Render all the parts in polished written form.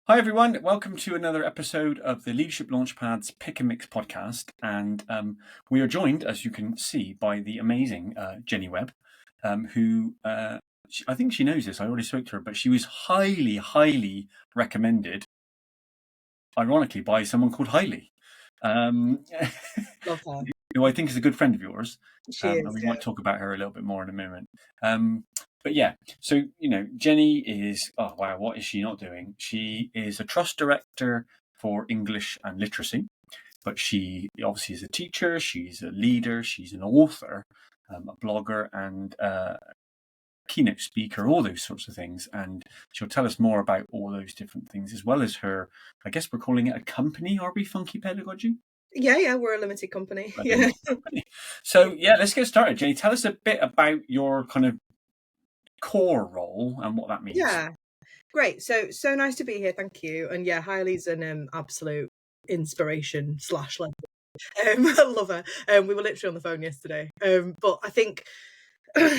Hi everyone, welcome to another episode of the Leadership Launchpad's Pick and Mix podcast, and we are joined, as you can see, by the amazing Jenny Webb, who I think she knows this. I already spoke to her, but she was highly recommended, ironically, by someone called Hailey, Love her. who I think is a good friend of yours, She and is, we yeah. might talk about her a little bit more in a moment. But yeah, so, Jenny is, oh wow, what is she not doing? She is a trust director for English and literacy, but she obviously is a teacher, she's a leader, she's an author, a blogger, and keynote speaker, all those sorts of things. And she'll tell us more about all those different things, as well as her, I guess we're calling it a company, are we, Funky Pedagogy? Yeah, we're a limited company. Yeah. So yeah, let's get started. Jenny, tell us a bit about your kind of core role and what that means. Yeah. Great. So nice to be here. Thank you. And yeah, Hailey's an absolute inspiration / legend. I love her. We were literally on the phone yesterday. But I think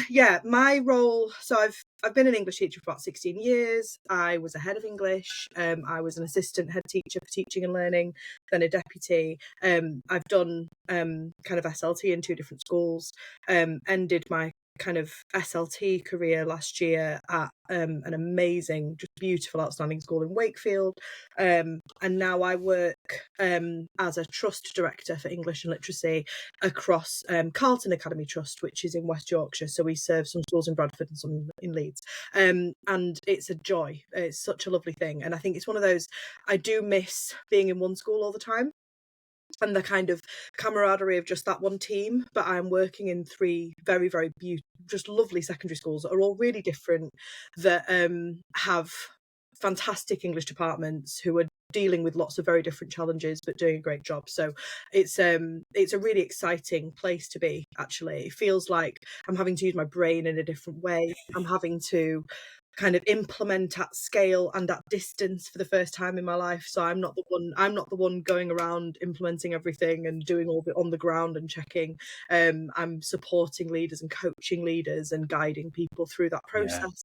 yeah, my role, so I've been an English teacher for about 16 years. I was a head of English. I was an assistant head teacher for teaching and learning, then a deputy. I've done kind of SLT in 2 different schools. Ended my kind of SLT career last year at an amazing, just beautiful, outstanding school in Wakefield. And now I work as a trust director for English and literacy across Carlton Academy Trust, which is in West Yorkshire. So we serve some schools in Bradford and some in Leeds. And it's a joy. It's such a lovely thing. And I think it's one of those, I do miss being in one school all the time and the kind of camaraderie of just that one team. But I'm working in 3 very, very beautiful, just lovely secondary schools that are all really different, that have fantastic English departments who are dealing with lots of very different challenges but doing a great job. So it's a really exciting place to be. Actually, it feels like I'm having to use my brain in a different way. I'm having to kind of implement at scale and at distance for the first time in my life. So I'm not the one going around implementing everything and doing all the on the ground and checking. I'm supporting leaders and coaching leaders and guiding people through that process.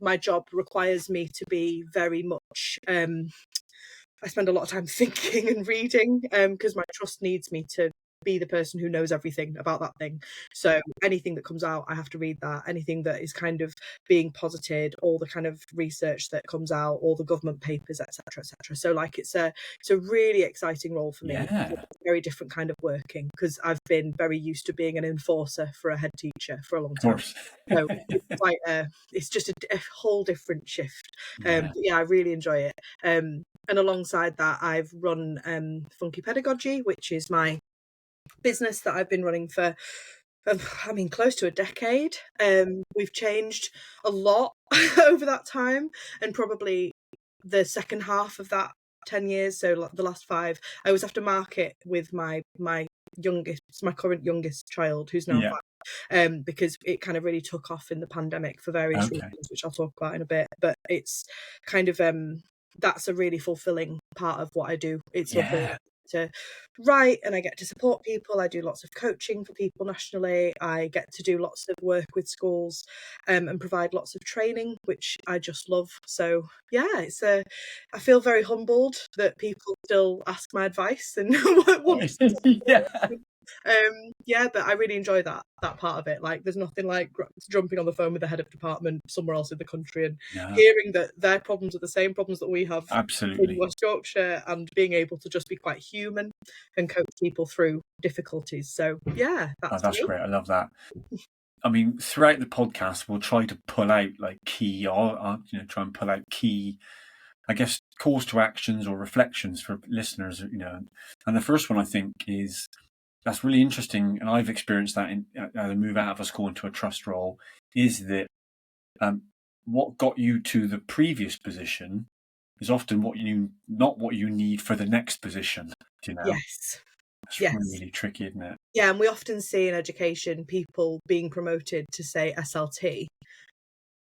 My job requires me to be very much I spend a lot of time thinking and reading because my trust needs me to be the person who knows everything about that thing. So anything that comes out, I have to read that. Anything that is kind of being posited, all the kind of research that comes out, all the government papers, etc., etc. So like it's a really exciting role for me. Yeah. It's a very different kind of working because I've been very used to being an enforcer for a head teacher for a long time. Of course. So it's quite it's just a whole different shift. But yeah, I really enjoy it. And alongside that, I've run Funky Pedagogy, which is my business that I've been running for close to a decade. We've changed a lot over that time, and probably the second half of that 10 years, so the last 5, I always have to mark it with my current youngest child, who's now 5, because it kind of really took off in the pandemic for various reasons, which I'll talk about in a bit. But it's kind of that's a really fulfilling part of what I do. It's lovely to write, and I get to support people. I do lots of coaching for people nationally. I get to do lots of work with schools and provide lots of training, which I just love. So yeah, I feel very humbled that people still ask my advice and but I really enjoy that part of it. Like, there's nothing like jumping on the phone with the head of department somewhere else in the country and hearing that their problems are the same problems that we have in West Yorkshire, and being able to just be quite human and coach people through difficulties. So yeah, that's great. I love that. I mean, throughout the podcast, we'll try to pull out like key, try and pull out key, I guess, calls to actions or reflections for listeners, And the first one, I think, is that's really interesting, and I've experienced that as I move out of a school into a trust role, is that what got you to the previous position is often not what you need for the next position. Yes. It's really tricky, isn't it? Yeah, and we often see in education people being promoted to, say, SLT,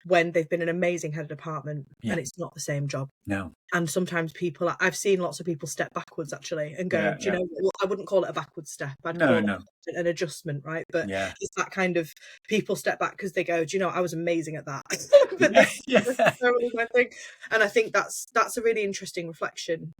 when they've been an amazing head of department Yeah. and it's not the same job. No. And sometimes I've seen lots of people step backwards actually and go, do you know, well, I wouldn't call it a backward step. I'd call it an adjustment, right? But it's that kind of people step back because they go, do you know, I was amazing at that. But this is totally my thing. And I think that's a really interesting reflection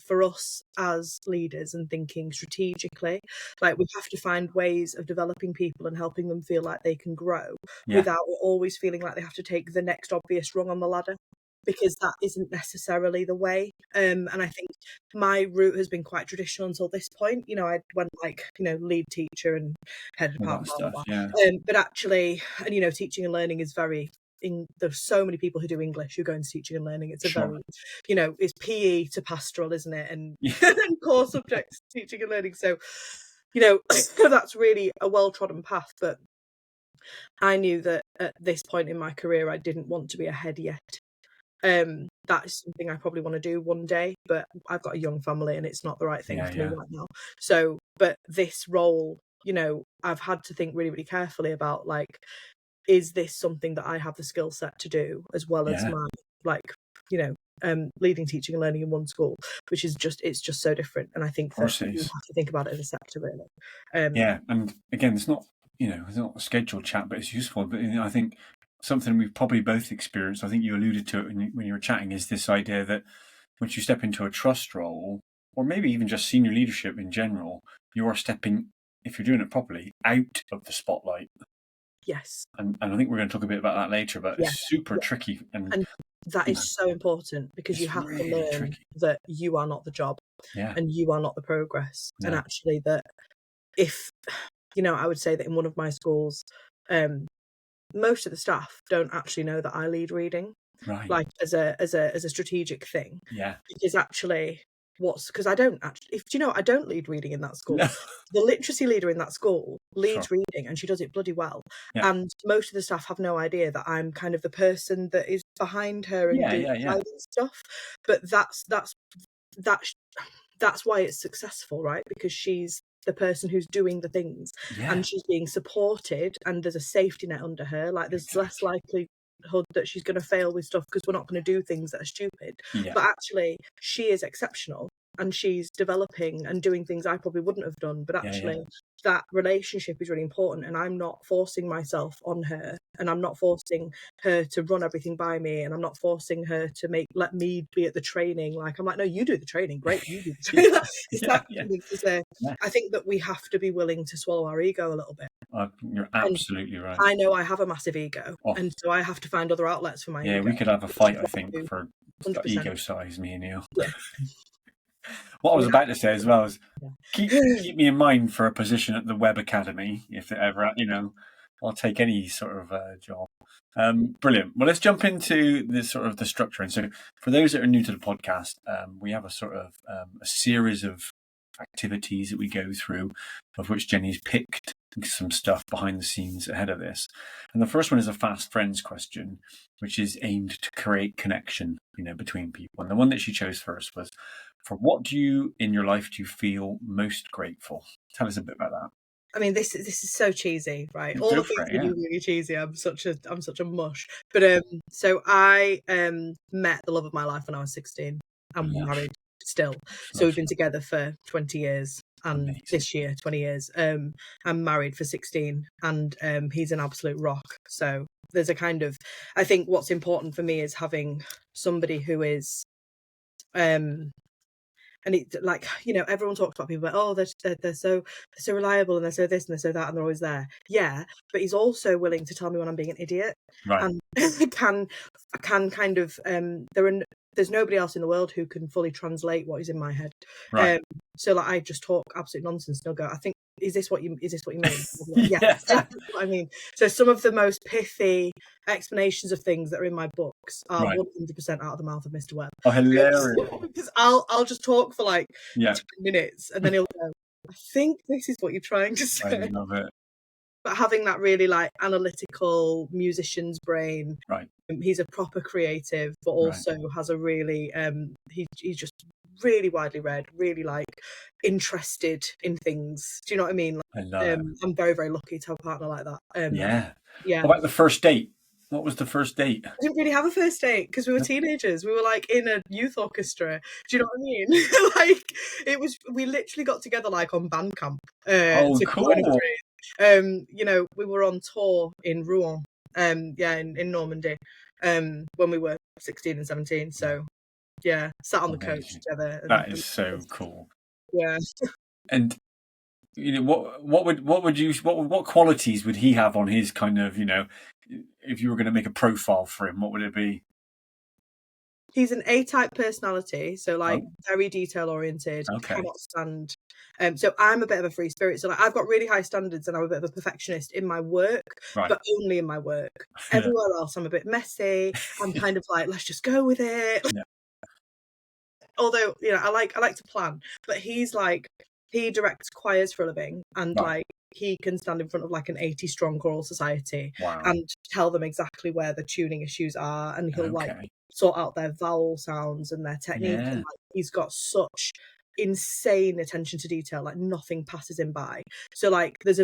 for us as leaders and thinking strategically. Like, we have to find ways of developing people and helping them feel like they can grow without always feeling like they have to take the next obvious rung on the ladder, because that isn't necessarily the way. And I think my route has been quite traditional until this point. You know, I went like, you know, lead teacher and head of department, blah, blah, blah. But actually, and you know, teaching and learning is very, there's so many people who do English who go into teaching and learning. It's a very, you know, it's PE to pastoral, isn't it? And, and core subjects, teaching and learning. So, you know, that's really a well-trodden path. But I knew that at this point in my career, I didn't want to be a head yet. That is something I probably want to do one day, but I've got a young family and it's not the right thing for me right now. So, but this role, you know, I've had to think really, really carefully about, like, is this something that I have the skill set to do, as well as my, like, you know, leading teaching and learning in one school, which is just, it's just so different. And I think that you have to think about it as a sector, really. And again, it's not, you know, it's not a scheduled chat, but it's useful. But you know, I think something we've probably both experienced, I think you alluded to it when you were chatting, is this idea that once you step into a trust role, or maybe even just senior leadership in general, you are stepping, if you're doing it properly, out of the spotlight. Yes. And I think we're going to talk a bit about that later, but it's super tricky. And that is so important, because you have really to learn that you are not the job and you are not the progress. And actually that if, you know, I would say that in one of my schools, most of the staff don't actually know that I lead reading, like as a strategic thing. Because actually, because I don't actually, you know, I don't lead reading in that school. The literacy leader in that school leads reading, and she does it bloody well. And most of the staff have no idea that I'm kind of the person that is behind her and doing stuff. But that's why it's successful, right? Because she's the person who's doing the things and she's being supported, and there's a safety net under her. Like, there's less likelihood that she's going to fail with stuff because we're not going to do things that are stupid. But actually, she is exceptional and she's developing and doing things I probably wouldn't have done. But actually, that relationship is really important, and I'm not forcing myself on her, and I'm not forcing her to run everything by me, and I'm not forcing her to let me be at the training. Like, I'm like, no, you do the training, great, you do the training. I think that we have to be willing to swallow our ego a little bit. You're absolutely right. I know I have a massive ego, and so I have to find other outlets for my ego. Yeah, we could have a fight, I think, for 100%. Ego size, me and you. What I was about to say as well is keep me in mind for a position at the Webb Academy, if it ever, you know, I'll take any sort of job. Brilliant. Well, let's jump into this sort of the structure. And so for those that are new to the podcast, we have a sort of a series of activities that we go through, of which Jenny's picked some stuff behind the scenes ahead of this. And the first one is a fast friends question, which is aimed to create connection, you know, between people. And the one that she chose first was, for what in your life do you feel most grateful? Tell us a bit about that. I mean, this is so cheesy, right? All the things we do really cheesy. I'm such a mush. But so I met the love of my life when I was 16. I'm married still. So we've been together for 20 years. And amazing. This year, 20 years. I'm married for 16, and he's an absolute rock. So there's a kind of, I think what's important for me is having somebody who is, and it, like, you know, everyone talks about people like, oh, they're so reliable, and they're so this and they're so that, and they're always there. Yeah, but he's also willing to tell me when I'm being an idiot, and can kind of there's nobody else in the world who can fully translate what is in my head. So like, I just talk absolute nonsense, and they'll go, I think, is this what you mean? Yes, that's what I mean. So some of the most pithy explanations of things that are in my books are 100% out of the mouth of Mr. Webb. Oh, hilarious! Because I'll just talk for like 10 minutes, and then he'll go, I think this is what you're trying to say. I love it. But having that really like analytical musician's brain, he's a proper creative, but also has a really he's just really widely read, really like interested in things. Do you know what I mean? Like, I love it. I'm very, very lucky to have a partner like that. What about the first date? What was the first date? I didn't really have a first date because we were teenagers. We were like in a youth orchestra. Do you know what I mean? We literally got together like on band camp Oh, to go on a cool. phrase. We were on tour in Rouen, in Normandy, when we were 16 and 17. So yeah, sat on the coach Amazing. together. That is so cool. Yeah. And what qualities would he have on his kind of, if you were going to make a profile for him, what would it be? He's an A-type personality, so very detail oriented. Okay. Cannot stand. So I'm a bit of a free spirit. So I've got really high standards, and I'm a bit of a perfectionist in my work, but only in my work. Yeah. Everywhere else, I'm a bit messy. I'm kind of like, let's just go with it. Yeah. Although I like to plan, but he's like, he directs choirs for a living, and he can stand in front of like an 80-strong choral society and tell them exactly where the tuning issues are, and he'll sort out their vowel sounds and their technique. Yeah. And he's got such insane attention to detail, like nothing passes him by. So there's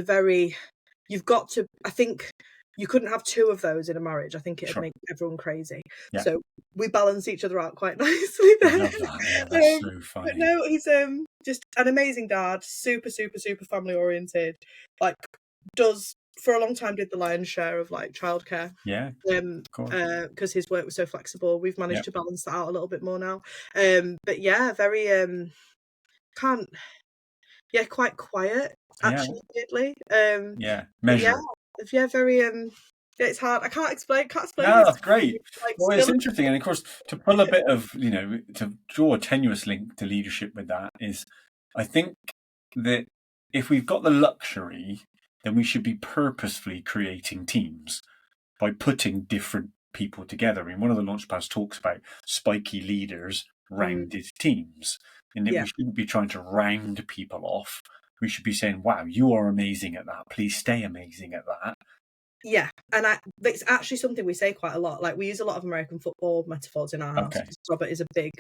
you've got to, I think you couldn't have two of those in a marriage. I think it'd make everyone crazy. Yeah. So we balance each other out quite nicely there. I love that. Yeah, that's so funny. But no, he's just an amazing dad, super, super, super family oriented. For a long time did the lion's share of childcare. Yeah. Because his work was so flexible. We've managed to balance that out a little bit more now. But yeah, very quite quiet actually, weirdly. Measured. Yeah, very it's hard. I can't explain. No, that's great. Well, it's interesting, and of course, to pull a bit of to draw a tenuous link to leadership with that is, I think that if we've got the luxury, then we should be purposefully creating teams by putting different people together. I mean, one of the Launchpads talks about spiky leaders, rounded teams, and that we shouldn't be trying to round people off. We should be saying, wow, you are amazing at that. Please stay amazing at that. Yeah, and it's actually something we say quite a lot. We use a lot of American football metaphors in our house. Okay. Robert is a big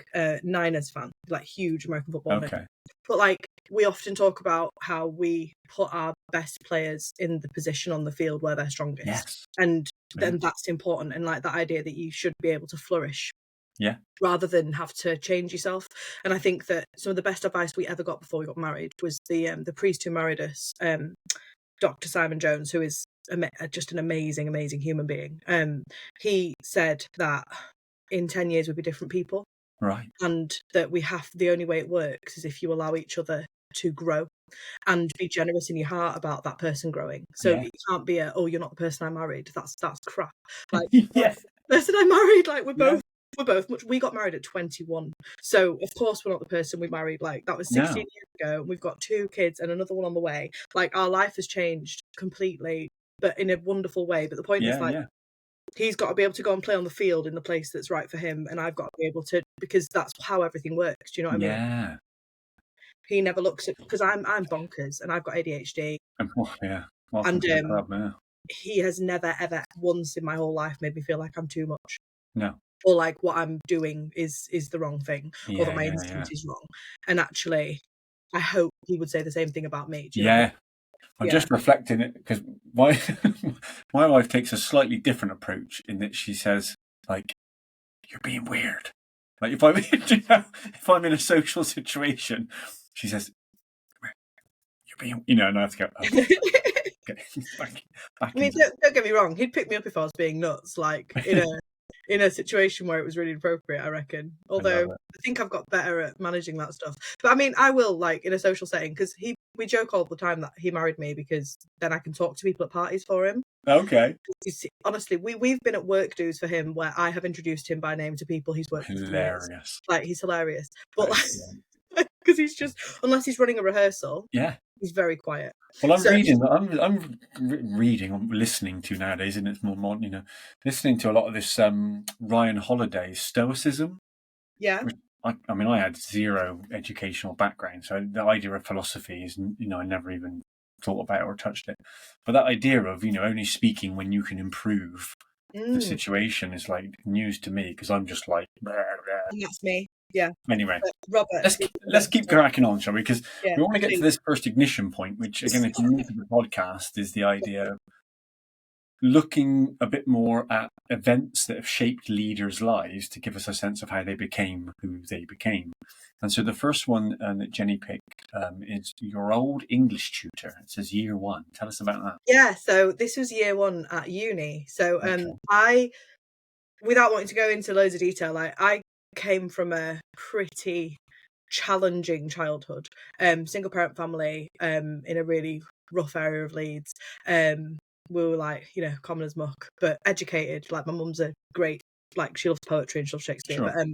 Niners fan, huge American football fan. But we often talk about how we put our best players in the position on the field where they're strongest. Yes. And then that's important. And that idea that you should be able to flourish. Yeah. Rather than have to change yourself. And I think that some of the best advice we ever got before we got married was the priest who married us, Dr. Simon Jones, who is just an amazing, amazing human being. He said that in 10 years we'd be different people. Right. And that the only way it works is if you allow each other to grow and be generous in your heart about that person growing. So it can't be you're not the person I married. That's crap. The person I married, we're both we got married at 21. So of course we're not the person we married. That was 16 years ago. We've got 2 kids and another one on the way. Our life has changed completely, but in a wonderful way. But the point is he's got to be able to go and play on the field in the place that's right for him, and I've got to be able to, because that's how everything works. Do you know what I mean? Yeah. He never looks at, because I'm bonkers and I've got ADHD. Yeah. And he has never ever once in my whole life made me feel like I'm too much. No. Or what I'm doing is the wrong thing, or that my instinct is wrong. And actually, I hope he would say the same thing about me. Do you know? I'm just reflecting it, because my wife takes a slightly different approach in that she says, you're being weird. If I'm in a social situation, she says, you're being, and I have to go, okay. Back I mean, don't get me wrong. He'd pick me up if I was being nuts, in a situation where it was really inappropriate, I reckon. Although I think I've got better at managing that stuff. But I mean, I will, in a social setting, because we joke all the time that he married me because then I can talk to people at parties for him. Okay. Honestly, we've been at work dues for him where I have introduced him by name to people he's worked with. Hilarious. He's hilarious. But because he's just, unless he's running a rehearsal, he's very quiet. Well, I'm listening to nowadays, and it's more modern, listening to a lot of this Ryan Holiday's Stoicism. Yeah. Which, I had zero educational background, so the idea of philosophy is, I never even thought about it or touched it. But that idea of, only speaking when you can improve the situation is news to me, because I'm just blah, blah. And that's me. Yeah. Anyway, Robert, let's keep cracking on, shall we? Because we want to get to this first ignition point, which, again, if you're new to the podcast, is the idea of looking a bit more at events that have shaped leaders' lives to give us a sense of how they became who they became. And so the first one that Jenny picked is your old English tutor. It says year 1. Tell us about that. Yeah, so this was year 1 at uni. So I, without wanting to go into loads of detail, I came from a pretty challenging childhood. Single parent family, in a really rough area of Leeds. We were like, common as muck, but educated. Like, my mum's a great, like, she loves poetry and she loves Shakespeare. Sure. But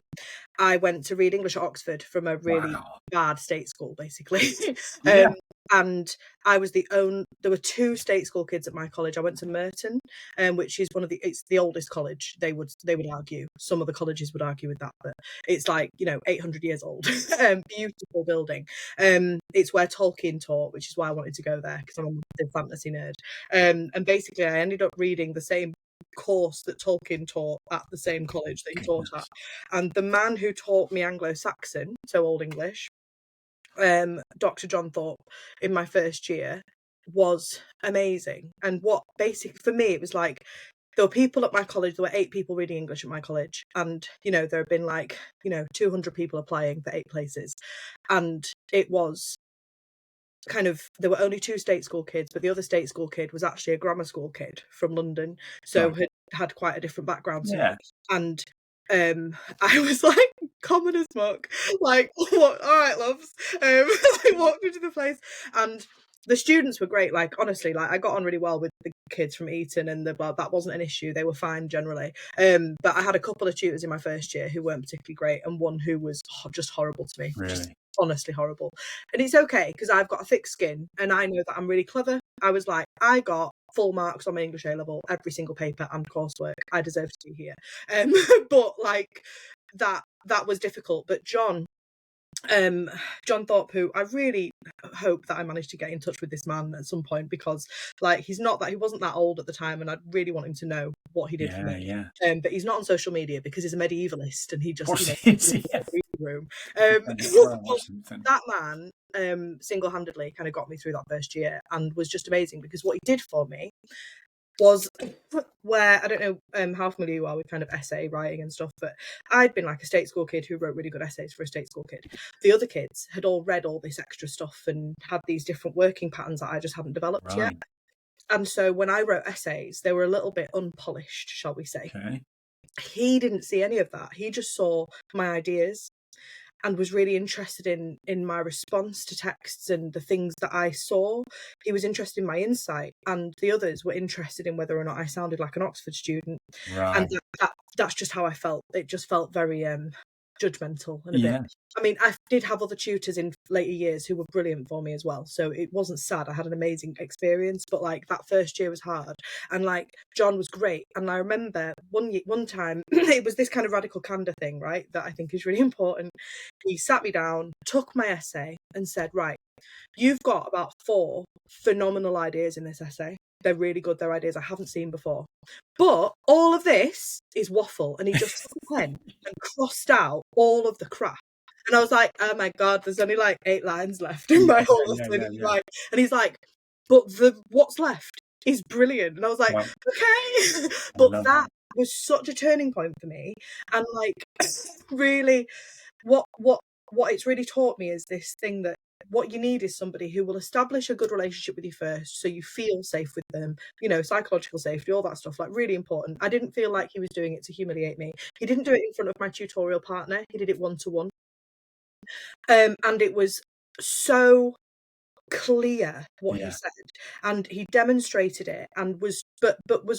I went to read English at Oxford from a really Wow. bad state school, basically. Yeah. And I was there were 2 state school kids at my college. I went to Merton, which is it's the oldest college. They would argue. Some of the colleges would argue with that, but it's like, 800 years old. Beautiful building. It's where Tolkien taught, which is why I wanted to go there, because I'm a massive fantasy nerd. And basically I ended up reading the same course that Tolkien taught at the same college that he taught at. And the man who taught me Anglo-Saxon, so Old English, Dr. John Thorpe, in my first year, was amazing. And what basically, for me, it was like, there were people at my college, there were 8 people reading English at my college, and there have been like 200 people applying for 8 places, and it was kind of, there were only 2 state school kids, but the other state school kid was actually a grammar school kid from London, so had quite a different background to me. And I was like common as muck, like, what? All right, loves. I walked into the place, and the students were great. Like, honestly, like, I got on really well with the kids from Eton, and that wasn't an issue. They were fine generally. But I had a couple of tutors in my first year who weren't particularly great, and one who was just horrible to me. Really? Just honestly horrible. And it's okay, because I've got a thick skin and I know that I'm really clever. I was like, I got full marks on my English A level, every single paper and coursework. I deserve to be here. But like, that was difficult. But John Thorpe, who I really hope that I managed to get in touch with this man at some point, because like, he wasn't that old at the time, and I really want him to know what he did for me. But he's not on social media because he's a medievalist, and he just room. That man single-handedly kind of got me through that first year, and was just amazing, because what he did for me was, where, I don't know how familiar you are with kind of essay writing and stuff, but I'd been like a state school kid who wrote really good essays for a state school kid. The other kids had all read all this extra stuff and had these different working patterns that I just hadn't developed yet. And so when I wrote essays, they were a little bit unpolished, shall we say. He didn't see any of that. He just saw my ideas and was really interested in my response to texts and the things that I saw. He was interested in my insight, and the others were interested in whether or not I sounded like an Oxford student. And that's just how I felt. It just felt very judgmental and a bit. I mean, I did have other tutors in later years who were brilliant for me as well, so it wasn't sad. I had an amazing experience, but like, that first year was hard. And like, John was great, and I remember one time it was this kind of radical candor thing, right, that I think is really important. He sat me down, took my essay, and said, right, you've got about 4 phenomenal ideas in this essay. They're really good. They're ideas I haven't seen before. But all of this is waffle. And he just took a pen and crossed out all of the crap. And I was like, oh my God, there's only like 8 lines left in my whole essay. And he's like, but what's left is brilliant. And I was like, okay. But that was such a turning point for me. And like, really, what it's really taught me is this thing that what you need is somebody who will establish a good relationship with you first, so you feel safe with them, psychological safety, all that stuff, like, really important. I didn't feel like he was doing it to humiliate me. He didn't do it in front of my tutorial partner. He did it one-to-one. And it was so clear what he said, and he demonstrated it, and was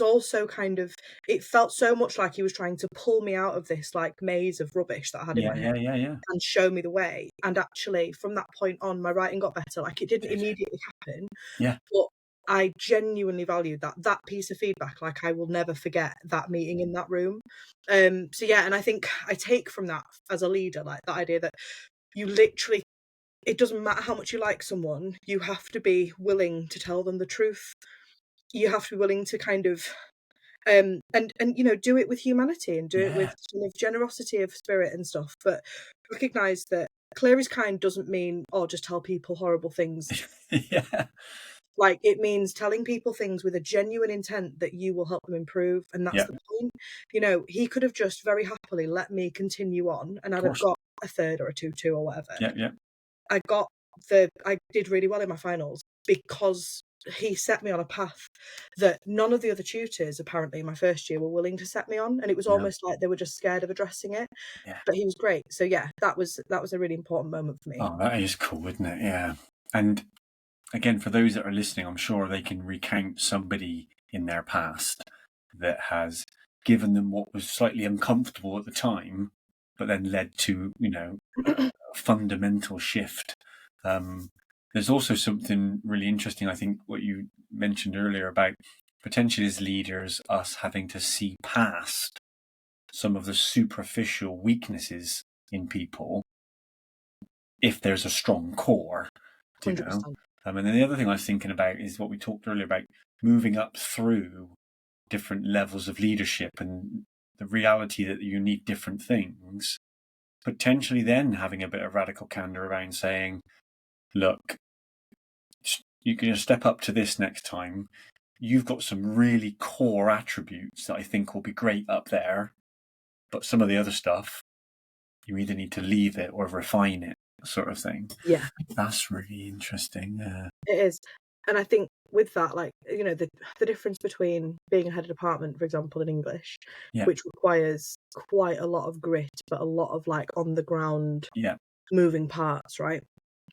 also kind of, it felt so much like he was trying to pull me out of this like maze of rubbish that I had in my head and show me the way. And actually, from that point on, my writing got better. Like, it didn't immediately happen, but I genuinely valued that piece of feedback. Like, I will never forget that meeting in that room. So yeah, and I think I take from that as a leader, like, that idea that you literally, it doesn't matter how much you like someone, you have to be willing to tell them the truth. You have to be willing to kind of and do it with humanity, and do it with sort of generosity of spirit and stuff, but recognize that clear is kind doesn't mean, just tell people horrible things. Like, it means telling people things with a genuine intent that you will help them improve, and that's Yeah, the point. You know, he could have just very happily let me continue on, and of I'd have course. got a third or a 2-2 or whatever. Yeah. I did really well in my finals because he set me on a path that none of the other tutors apparently in my first year were willing to set me on, and it was No. almost like they were just scared of addressing it. Yeah. But he was great. So yeah, that was a really important moment for me. Oh, that is cool, isn't it? Yeah. And again, for those that are listening, I'm sure they can recount somebody in their past that has given them what was slightly uncomfortable at the time, but then led to, a fundamental shift. There's also something really interesting, I think, what you mentioned earlier about potentially as leaders, us having to see past some of the superficial weaknesses in people if there's a strong core, 100%. And then the other thing I was thinking about is what we talked earlier about moving up through different levels of leadership and the reality that you need different things, potentially then having a bit of radical candor around saying, look, you can step up to this next time. You've got some really core attributes that I think will be great up there, but some of the other stuff, you either need to leave it or refine it, sort of thing. Yeah. That's really interesting. It is. And I think with that, like, you know, the difference between being a head of department, for example, in English, Yeah. which requires quite a lot of grit, but a lot of like on the ground Yeah. moving parts, right?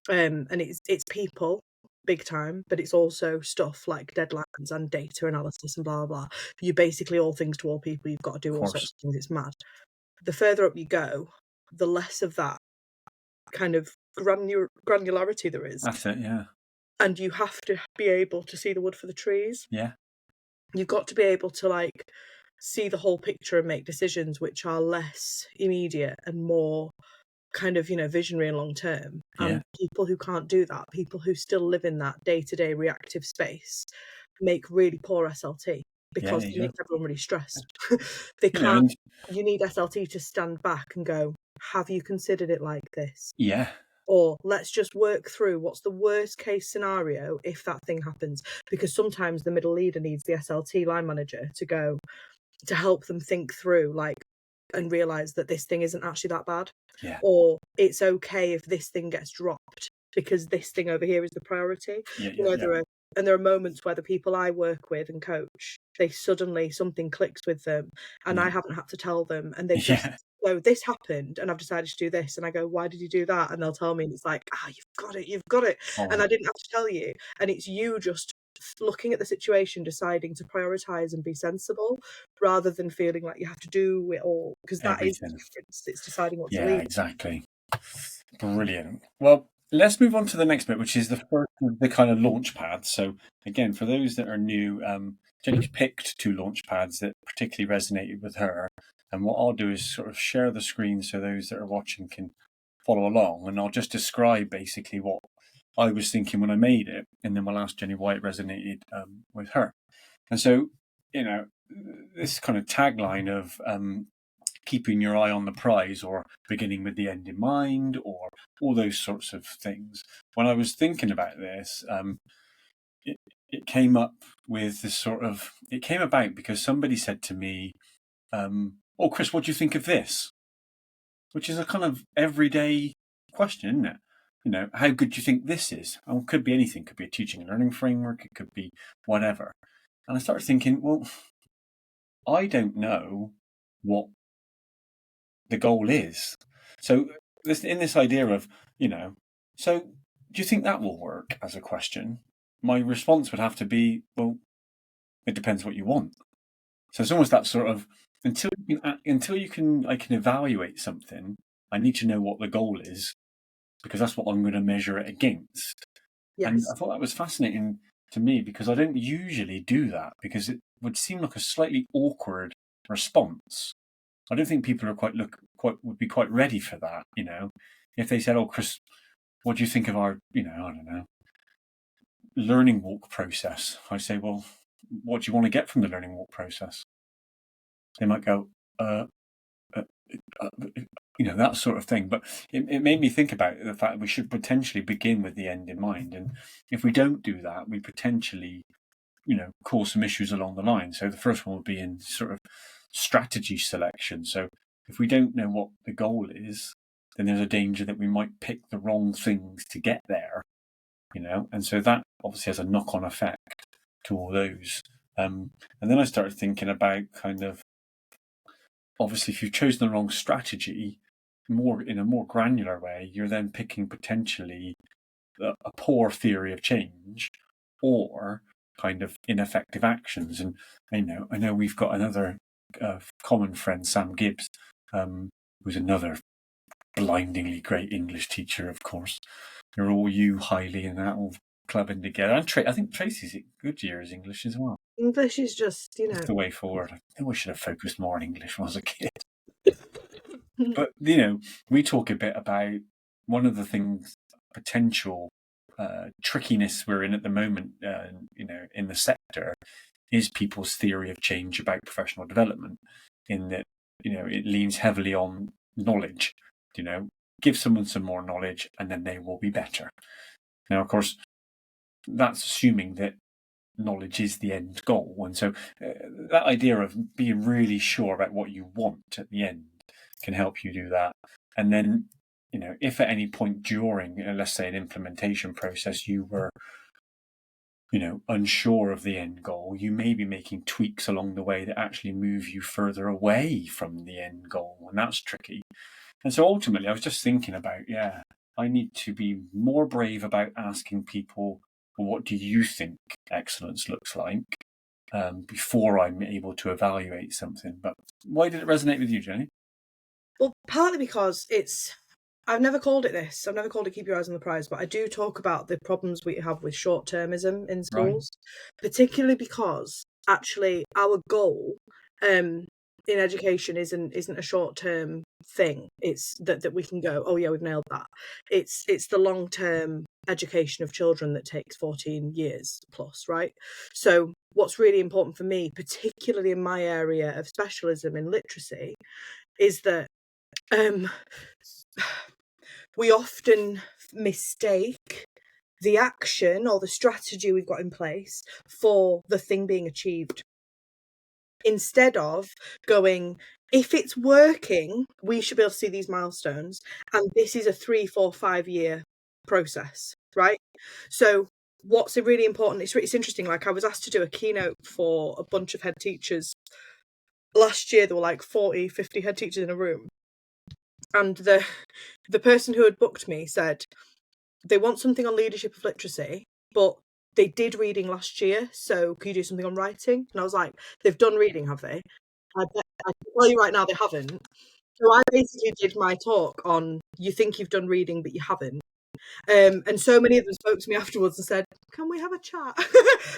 And it's people big time, but it's also stuff like deadlines and data analysis and blah blah blah. You're basically all things to all people. You've got to do Of all course. sorts of things. It's mad. The further up you go, the less of that kind of granularity there is. That's it, yeah. And you have to be able to see the wood for the trees. Yeah. You've got to be able to like see the whole picture and make decisions which are less immediate and more kind of, you know, visionary and long term. Yeah. And people who can't do that, people who still live in that day-to-day reactive space, make really poor SLT because Yeah, it yeah. makes everyone really stressed. They You know, can't. and You need SLT to stand back and go, have you considered it like this? yeah, Or let's just work through what's the worst case scenario if that thing happens. Because sometimes the middle leader needs the SLT line manager to go to help them think through, like, and realise that this thing isn't actually that bad. yeah, Or it's okay if this thing gets dropped because this thing over here is the priority. yeah, You know, yeah. there are moments where the people I work with and coach, they suddenly something clicks with them and I Yeah. haven't had to tell them, and they've just Yeah. go, this happened and I've decided to do this, and I go, why did you do that? And they'll tell me, and it's like, you've got it, and Oh, I didn't have to tell you. And it's you just looking at the situation, deciding to prioritize and be sensible rather than feeling like you have to do it all, because that is the everything. difference. It's deciding what to Yeah, leave. exactly. Brilliant. Well, let's move on to the next bit, which is the first of the kind of launch pads. So again, for those that are new, Jenny's picked 2 launch pads that particularly resonated with her. And what I'll do is sort of share the screen so those that are watching can follow along. And I'll just describe basically what I was thinking when I made it. And then we'll ask Jenny why it resonated with her. And so, you know, this kind of tagline of keeping your eye on the prize, or beginning with the end in mind, or all those sorts of things. When I was thinking about this, it came up with this sort of, it came about because somebody said to me, oh, Chris, what do you think of this? Which is a kind of everyday question, isn't it? You know, how good do you think this is? Oh, it could be anything. It could be a teaching and learning framework. It could be whatever. And I started thinking, well, I don't know what the goal is. So in this idea of, so do you think that will work as a question? My response would have to be, well, it depends what you want. So it's almost that sort of, until I can evaluate something, I need to know what the goal is, because that's what I'm going to measure it against. Yes. And I thought that was fascinating to me, because I don't usually do that, because it would seem like a slightly awkward response. I don't think people are would be quite ready for that. You know, if they said, "Oh, Chris, what do you think of our, I don't know, learning walk process?" I say, "Well, what do you want to get from the learning walk process?" They might go, that sort of thing. But it made me think about the fact that we should potentially begin with the end in mind. And if we don't do that, we potentially, cause some issues along the line. So the first one would be in sort of strategy selection. So if we don't know what the goal is, then there's a danger that we might pick the wrong things to get there, and so that obviously has a knock-on effect to all those. And then I started thinking about kind of, obviously, if you've chosen the wrong strategy, in a more granular way, you're then picking potentially a poor theory of change or kind of ineffective actions. And I know we've got another common friend, Sam Gibbs, who's another blindingly great English teacher, of course. They're all Hailey and that all clubbing together. And I think Tracy's at Goodyear is English as well. English is just, It's the way forward. I think we should have focused more on English when I was a kid. Mm. But, we talk a bit about one of the things, potential trickiness we're in at the moment, in the sector, is people's theory of change about professional development, in that, it leans heavily on knowledge. Give someone some more knowledge and then they will be better. Now, of course, that's assuming that knowledge is the end goal. And so that idea of being really sure about what you want at the end can help you do that. And then, if at any point during, let's say, an implementation process, you were, unsure of the end goal, you may be making tweaks along the way that actually move you further away from the end goal. And that's tricky. And so ultimately, I was just thinking about, I need to be more brave about asking people, well, what do you think excellence looks like, before I'm able to evaluate something. But why did it resonate with you, Jenny? Well, partly because I've never called it this. I've never called it keep your eyes on the prize, but I do talk about the problems we have with short-termism in schools, particularly because actually our goal in education isn't a short-term thing. It's that we can go, oh yeah, we've nailed that. It's the long-term education of children that takes 14 years plus, right? So what's really important for me, particularly in my area of specialism in literacy, is that we often mistake the action or the strategy we've got in place for the thing being achieved. Instead of going, if it's working, we should be able to see these milestones. And this is a 3, 4, 5 year process, right? So what's really important, it's interesting, like I was asked to do a keynote for a bunch of head teachers. Last year, there were like 40, 50 head teachers in a room. And the person who had booked me said they want something on leadership of literacy, but they did reading last year, so could you do something on writing? And I was like, they've done reading, have they? I can tell you right now they haven't. So I basically did my talk on, you think you've done reading, but you haven't. And so many of them spoke to me afterwards and said, can we have a chat?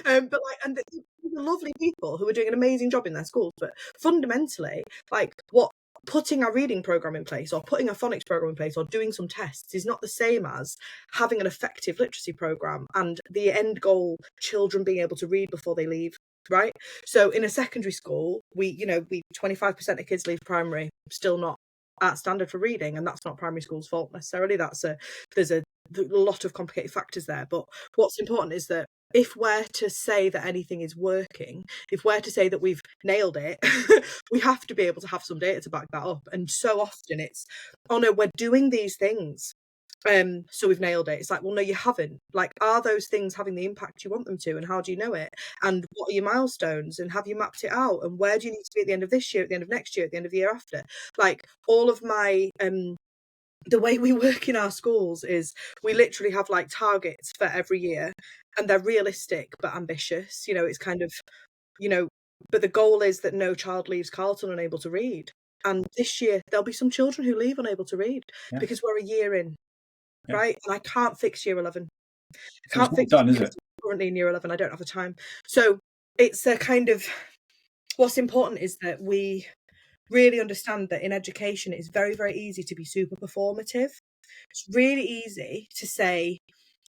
And they're lovely people who are doing an amazing job in their schools, but fundamentally, like, what putting a reading program in place or putting a phonics program in place or doing some tests is not the same as having an effective literacy program and the end goal, children being able to read before they leave, right? So in a secondary school, we 25% of kids leave primary still not at standard for reading, and that's not primary school's fault necessarily. There's a lot of complicated factors there, but what's important is that if we're to say that anything is working, if we're to say that we've nailed it, we have to be able to have some data to back that up. And so often it's, oh no, we're doing these things, so we've nailed it. It's like, well, no, you haven't. Like, are those things having the impact you want them to? And how do you know it? And what are your milestones? And have you mapped it out? And where do you need to be at the end of this year, at the end of next year, at the end of the year after? Like, all of my the way we work in our schools is we literally have like targets for every year, and they're realistic but ambitious. It's kind of, but the goal is that no child leaves Carlton unable to read. And this year there'll be some children who leave unable to read because we're a year in, right? And I can't fix year 11. So it's not done, is it? Currently in year 11, I don't have the time. So it's a kind of, what's important is that we really understand that in education it's very, very easy to be super performative. It's really easy to say,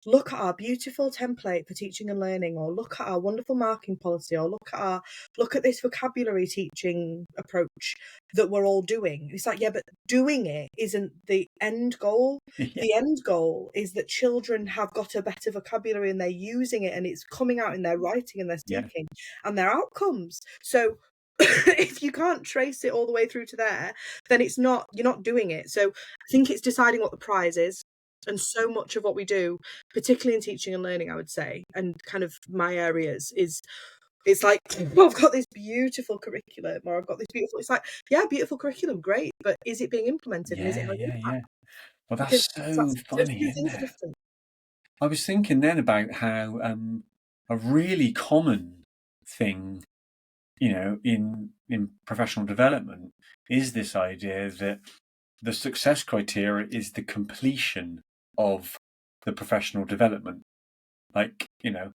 look at our beautiful template for teaching and learning, or look at our wonderful marking policy, or look at this vocabulary teaching approach that we're all doing. It's like, yeah, but doing it isn't the end goal. Yeah. The end goal is that children have got a better vocabulary and they're using it and it's coming out in their writing and their speaking and their outcomes. So if you can't trace it all the way through to there, then you're not doing it. So I think it's deciding what the prize is. And so much of what we do, particularly in teaching and learning, I would say, and kind of my areas, is it's like, well, I've got this beautiful curriculum, or I've got this beautiful. It's like, yeah, beautiful curriculum, great, but is it being implemented? And is it having an impact? Well, Because that's so funny, two isn't things are it? different. I was thinking then about how a really common thing, in professional development is this idea that the success criteria is the completion of the professional development. Like,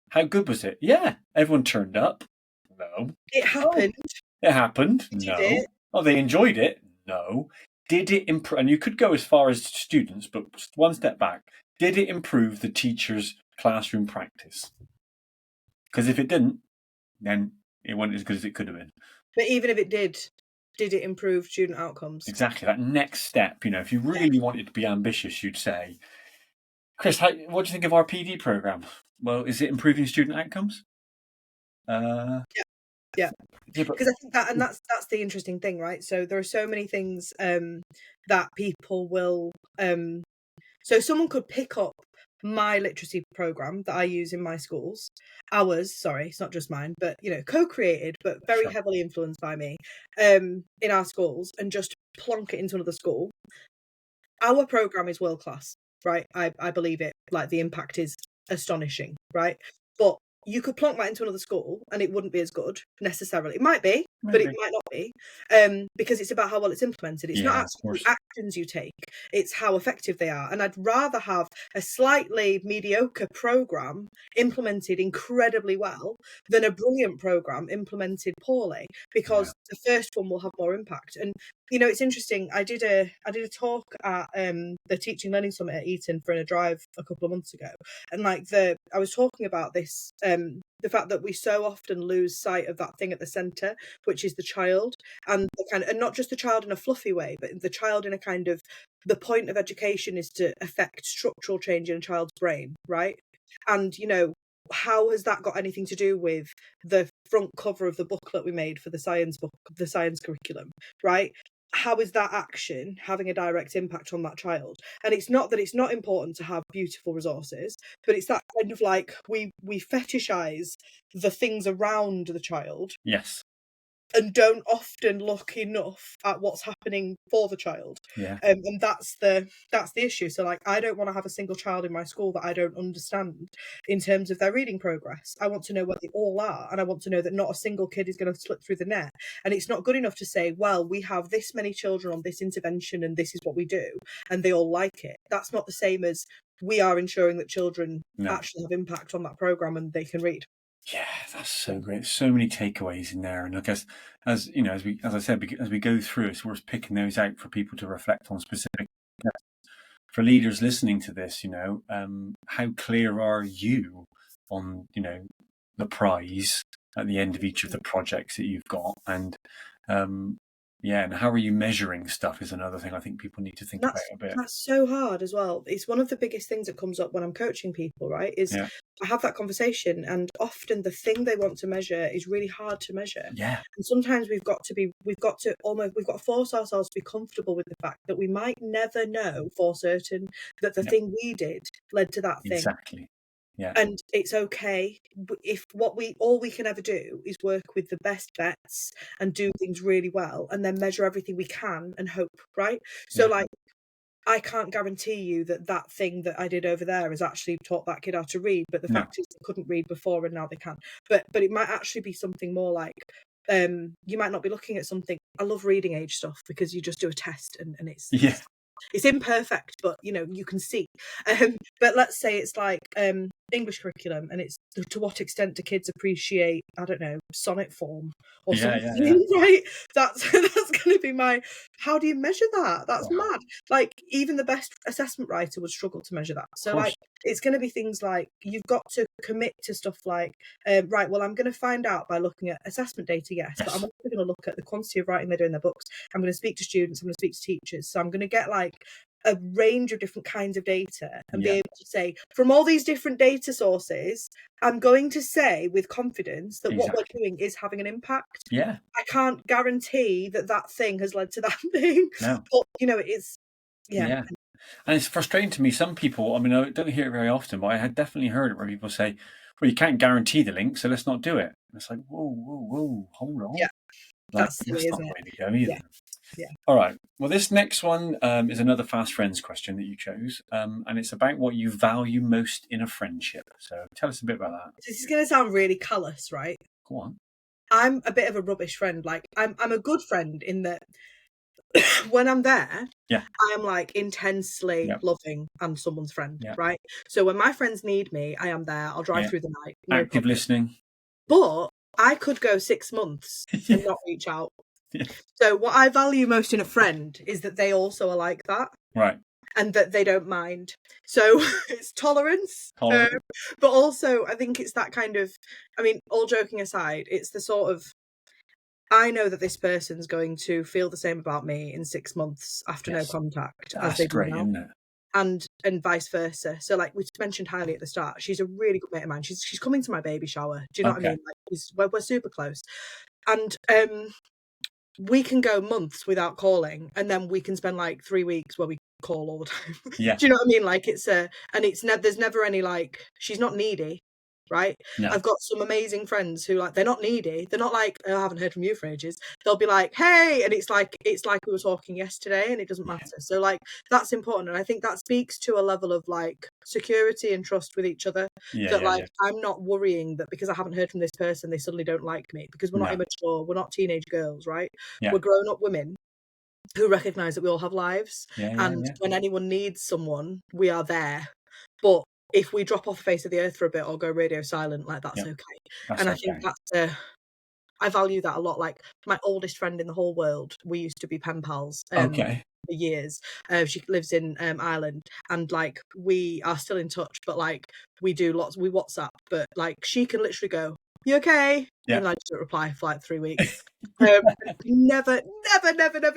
how good was it? Yeah, everyone turned up. No. It happened. It happened. We did No. it. Oh, they enjoyed it. No. Did it improve? And you could go as far as students, but one step back. Did it improve the teacher's classroom practice? Because if it didn't, then it wasn't as good as it could have been. But even if it did it improve student outcomes? Exactly. That next step, if you really wanted to be ambitious, you'd say, Chris, what do you think of our PD program? Well, is it improving student outcomes? Yeah. Because I think that's the interesting thing, right? So there are so many things that people will. So someone could pick up my literacy program that I use in my schools. Sorry, it's not just mine, but co-created, but very heavily influenced by me, in our schools, and just plonk it into another school. Our program is world class, right? I believe it. Like, the impact is astonishing, right? But you could plonk that into another school and it wouldn't be as good necessarily. It might be, but it might not be, because it's about how well it's implemented. It's not actually the actions you take, it's how effective they are. And I'd rather have a slightly mediocre program implemented incredibly well than a brilliant program implemented poorly, because the first one will have more impact. And it's interesting. I did a talk at the Teaching Learning Summit at Eton for In a Drive a couple of months ago, and I was talking about this, the fact that we so often lose sight of that thing at the centre, which is the child, and and not just the child in a fluffy way, but the child in a kind of, the point of education is to affect structural change in a child's brain, right? And how has that got anything to do with the front cover of the booklet we made for the science curriculum, right? How is that action having a direct impact on that child? And it's not that it's not important to have beautiful resources, but it's that kind of like, we fetishize the things around the child. Yes. And don't often look enough at what's happening for the child. Yeah. And that's the issue. So, like, I don't want to have a single child in my school that I don't understand in terms of their reading progress. I want to know where they all are, and I want to know that not a single kid is going to slip through the net. And it's not good enough to say, well, we have this many children on this intervention and this is what we do, and they all like it. That's not the same as we are ensuring that children actually have impact on that program and they can read. Yeah, that's so great. So many takeaways in there, and I guess as I said, as we go through, it's worth picking those out for people to reflect on specific. For leaders listening to this, how clear are you on the prize at the end of each of the projects that you've got, and and how are you measuring stuff is another thing I think people need to think about a bit. That's so hard as well. It's one of the biggest things that comes up when I'm coaching people, right? I have that conversation, and often the thing they want to measure is really hard to measure. Yeah. And sometimes we've got to force ourselves to be comfortable with the fact that we might never know for certain that the thing we did led to that thing. Exactly. Yeah. And it's okay if all we can ever do is work with the best bets and do things really well, and then measure everything we can and hope, right? So like, I can't guarantee you that thing that I did over there has actually taught that kid how to read, but the fact is they couldn't read before and now they can. But it might actually be something more like, you might not be looking at something. I love reading age stuff because you just do a test and it's imperfect, but you can see. But let's say it's like, English curriculum, and it's to what extent do kids appreciate, I don't know, sonnet form or something, right? That's going to be my, how do you measure that? That's mad. Like, even the best assessment writer would struggle to measure that. So, like, it's going to be things like, you've got to commit to stuff like, right, well, I'm going to find out by looking at assessment data, yes, but I'm also going to look at the quantity of writing they do in their books. I'm going to speak to students, I'm going to speak to teachers. So I'm going to get, like, a range of different kinds of data and be able to say, from all these different data sources, I'm going to say with confidence that what we're doing is having an impact. Yeah. I can't guarantee that thing has led to that thing. No. But, you know, it is, yeah. And it's frustrating to me. Some people, I mean, I don't hear it very often, but I had definitely heard it where people say, well, you can't guarantee the link, so let's not do it. And it's like, whoa, hold on. Yeah. Like, that's silly, isn't it? Way to go either. Yeah. All right. Well, this next one is another Fast Friends question that you chose, and it's about what you value most in a friendship. So tell us a bit about that. This is going to sound really callous, right? Go on. I'm a bit of a rubbish friend. Like, I'm a good friend in that when I'm there, I am, like, intensely loving and someone's friend, right? So when my friends need me, I am there. I'll drive through the night. No Active problem. listening. But I could go 6 months and not reach out. So what I value most in a friend is that they also are like that. Right. And that they don't mind. So it's tolerance. But also I think it's that kind of, I mean, all joking aside, it's the sort of, I know that this person's going to feel the same about me in 6 months after no contact as they do now. Isn't it? And vice versa. So, like we mentioned Hailey at the start, she's a really good mate of mine. She's coming to my baby shower. Do you know what I mean? Like, we're super close. And we can go months without calling, and then we can spend like 3 weeks where we call all the time. Yeah. Do you know what I mean? Like, it's there's never any, like, she's not needy, right? No. I've got some amazing friends who, like, they're not needy. They're not like, oh, I haven't heard from you for ages. They'll be like, hey, and it's like we were talking yesterday, and it doesn't matter. So, like, that's important, and I think that speaks to a level of, like, security and trust with each other. I'm not worrying that because I haven't heard from this person, they suddenly don't like me, because we're not immature, we're not teenage girls, right? We're grown up women who recognise that we all have lives, and when anyone needs someone, we are there. But if we drop off the face of the earth for a bit or go radio silent, like, that's okay. I think that's I value that a lot. Like, my oldest friend in the whole world, we used to be pen pals for years. She lives in Ireland, and, like, we are still in touch, but, like, we WhatsApp, but, like, she can literally go, you okay? And I just don't reply for like 3 weeks. Never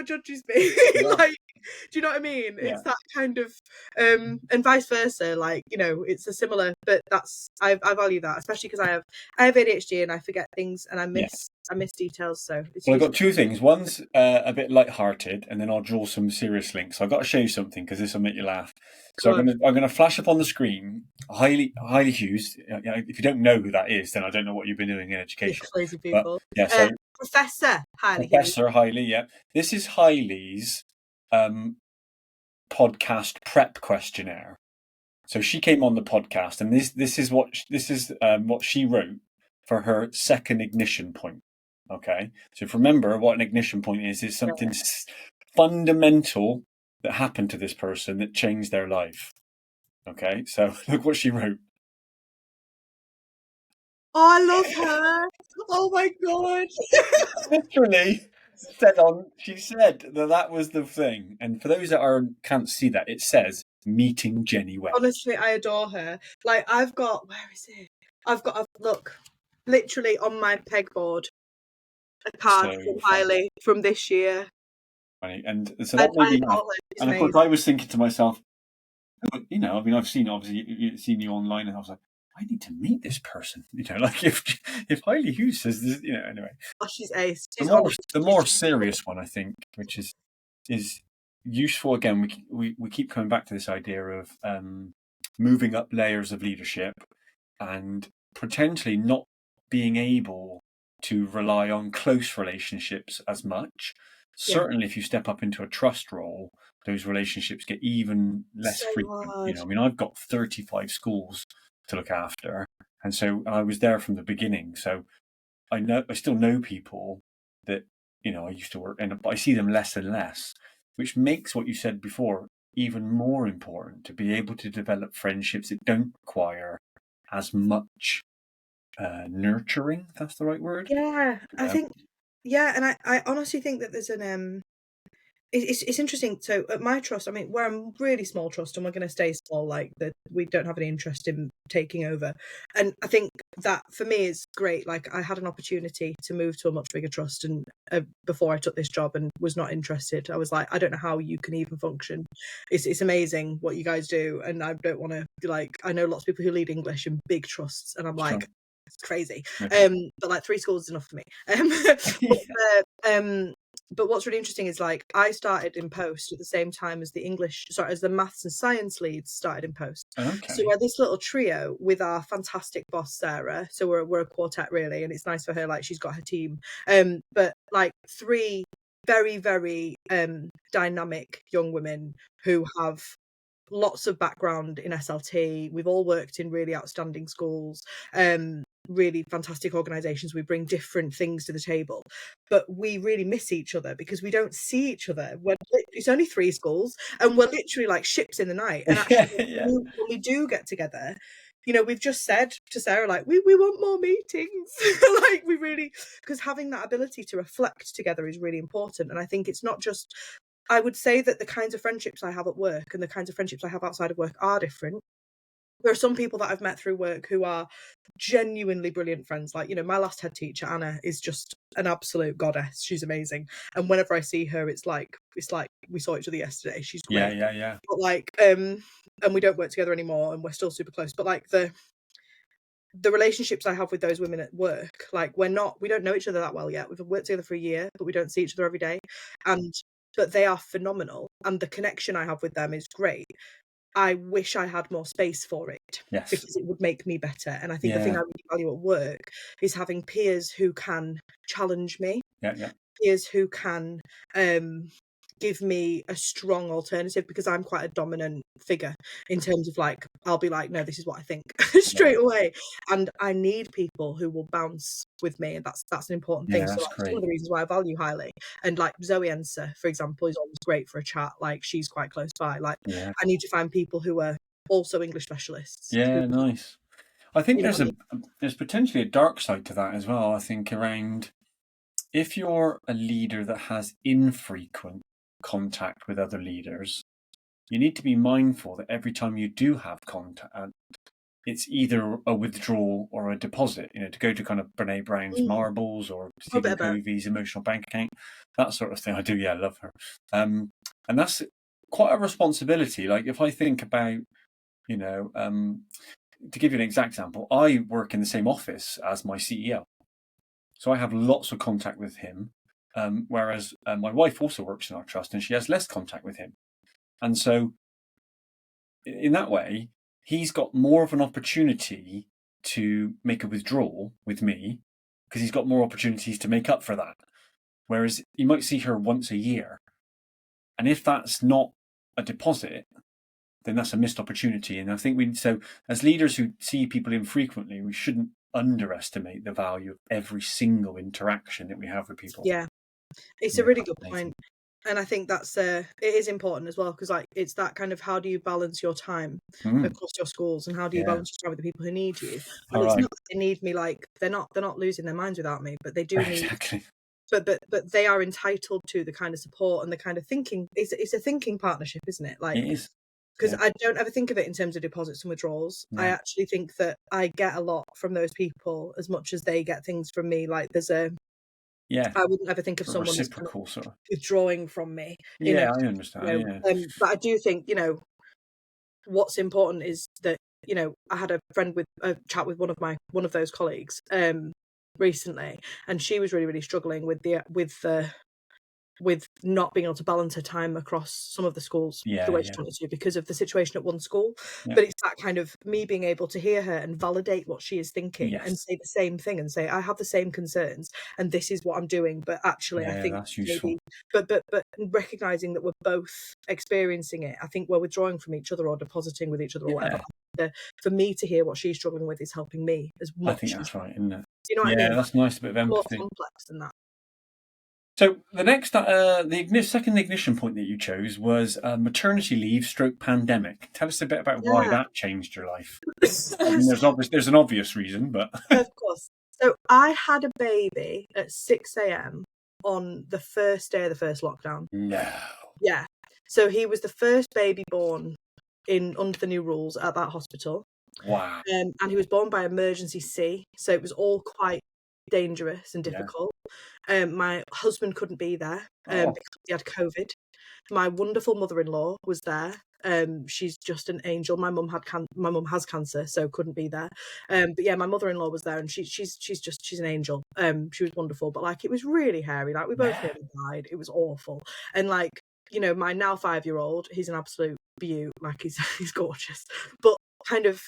judges me. Like, do you know what I mean? It's that kind of, and vice versa. Like, you know, it's a similar, but I value that, especially because I have ADHD and I forget things and I miss details. So I've got two things. One's a bit light-hearted, and then I'll draw some serious links. So I've got to show you something because this will make you laugh. So I'm going to flash up on the screen Hailey Hughes. If you don't know who that is, then I don't know what you've been doing in education. Crazy people. But, so Professor Hailey. Professor Hailey. Yeah, this is Hailey's podcast prep questionnaire. So she came on the podcast, and this is what she wrote for her second ignition point. Okay, so if you remember what an ignition point is something fundamental that happened to this person that changed their life. Okay, so look what she wrote. Oh, I love her. Oh my God. Literally she said that was the thing. And for those that can't see that, it says meeting Jenny Webb. Honestly, I adore her. Like, I've got, where is it? Look, literally on my pegboard, a card from Hailey from this year. And so that made me laugh. And of course, I was thinking to myself, you know, I mean, I've seen you online, and I was like, I need to meet this person. You know, like if Hailey Hughes says this, you know, anyway. Oh, she's ace. The more serious one, I think, which is useful. Again, we keep coming back to this idea of moving up layers of leadership and potentially not being able to rely on close relationships as much. Certainly, if you step up into a trust role, those relationships get even less frequent. Hard. You know, I mean, I've got 35 schools to look after, and so I was there from the beginning. So I still know people that, you know, I used to work, but I see them less and less, which makes what you said before even more important, to be able to develop friendships that don't require as much nurturing, if that's the right word. Yeah, I think, and I honestly think that there's an it's interesting. So at my trust, I mean, we're a really small trust, and we're going to stay small. Like that, we don't have any interest in taking over. And I think that for me is great. Like I had an opportunity to move to a much bigger trust, and before I took this job, and was not interested. I was like, I don't know how you can even function. It's amazing what you guys do, and I don't want to like. I know lots of people who lead English in big trusts, and I'm like. Sure. It's crazy, Okay. but like 3 schools is enough for me. But what's really interesting is like I started in post at the same time as as the maths and science leads started in post. Okay. So we're this little trio with our fantastic boss Sarah. So we're a quartet really, and it's nice for her. Like she's got her team, but like 3 very very dynamic young women who have lots of background in SLT. We've all worked in really outstanding schools, really fantastic organisations. We bring different things to the table, but we really miss each other because we don't see each other. It's only 3 schools, and we're literally like ships in the night. And actually, when we do get together, you know, we've just said to Sarah, like, we want more meetings. Like, we really, because having that ability to reflect together is really important. And I think it's not just, I would say that the kinds of friendships I have at work and the kinds of friendships I have outside of work are different. There are some people that I've met through work who are genuinely brilliant friends. Like, you know, my last head teacher, Anna, is just an absolute goddess. She's amazing. And whenever I see her, it's like we saw each other yesterday. She's great. Yeah. But like, and we don't work together anymore, and we're still super close. But like the relationships I have with those women at work, like we don't know each other that well yet. We've worked together for a year, but we don't see each other every day. But they are phenomenal, and the connection I have with them is great. I wish I had more space for it, because it would make me better. And I think the thing I really value at work is having peers who can challenge me, peers who can give me a strong alternative, because I'm quite a dominant figure in terms of like, I'll be like, no, this is what I think straight away. And I need people who will bounce with me. And that's an important thing. So that's one of the reasons why I value highly. And like Zoe Enser, for example, is always great for a chat. Like she's quite close by. Like I need to find people who are also English specialists. Nice. I think there's potentially a dark side to that as well. I think around if you're a leader that has infrequent contact with other leaders, you need to be mindful that every time you do have contact, it's either a withdrawal or a deposit. You know, to go to kind of Brene Brown's Marbles or Stephen Covey's Emotional Bank Account, that sort of thing. I do, love her. And that's quite a responsibility. Like if I think about, you know, to give you an exact example, I work in the same office as my CEO. So I have lots of contact with him, whereas my wife also works in our trust and she has less contact with him. And so in that way, he's got more of an opportunity to make a withdrawal with me because he's got more opportunities to make up for that. Whereas you might see her once a year. And if that's not a deposit, then that's a missed opportunity. And I think so as leaders who see people infrequently, we shouldn't underestimate the value of every single interaction that we have with people. Yeah, it's a really good point. And I think that's it is important as well, because like it's that kind of, how do you balance your time across your schools, and how do you balance your time with the people who need you? And it's not that they need me, like they're not losing their minds without me, but they do need. But they are entitled to the kind of support and the kind of thinking. It's a thinking partnership, isn't it? Like it is. Because I don't ever think of it in terms of deposits and withdrawals. No. I actually think that I get a lot from those people as much as they get things from me. Like there's I wouldn't ever think of someone reciprocal sort of withdrawing from me. I understand. But I do think, you know, what's important is that, you know, I had a chat with one of those colleagues recently, and she was really, really struggling with not being able to balance her time across some of the schools the way she wanted to because of the situation at one school. But it's that kind of me being able to hear her and validate what she is thinking and say the same thing and say, I have the same concerns and this is what I'm doing. But actually, I think that's maybe, but recognizing that we're both experiencing it, I think we're withdrawing from each other or depositing with each other or whatever. For me to hear what she's struggling with is helping me as much. I think that's right, isn't it? Do you know what I mean? That's nice, a bit of empathy. More complex than that. So the next, second ignition point that you chose was maternity leave stroke pandemic. Tell us a bit about why Yeah. that changed your life. I mean, there's an obvious reason, but Of course. So I had a baby at 6 a.m. on the first day of the first lockdown. no. Yeah. So he was the first baby born under the new rules at that hospital. Wow. And he was born by emergency C, so it was all quite dangerous and Yeah. difficult. My husband couldn't be there Oh. because he had COVID. My wonderful mother-in-law was there. She's just an angel. My mum has cancer, so couldn't be there. But yeah, my mother-in-law was there, and she's an angel. She was wonderful, but like it was really hairy. Like we both Yeah. nearly died. It was awful. And like, you know, my now 5-year-old, he's an absolute beaut. Like he's gorgeous. But kind of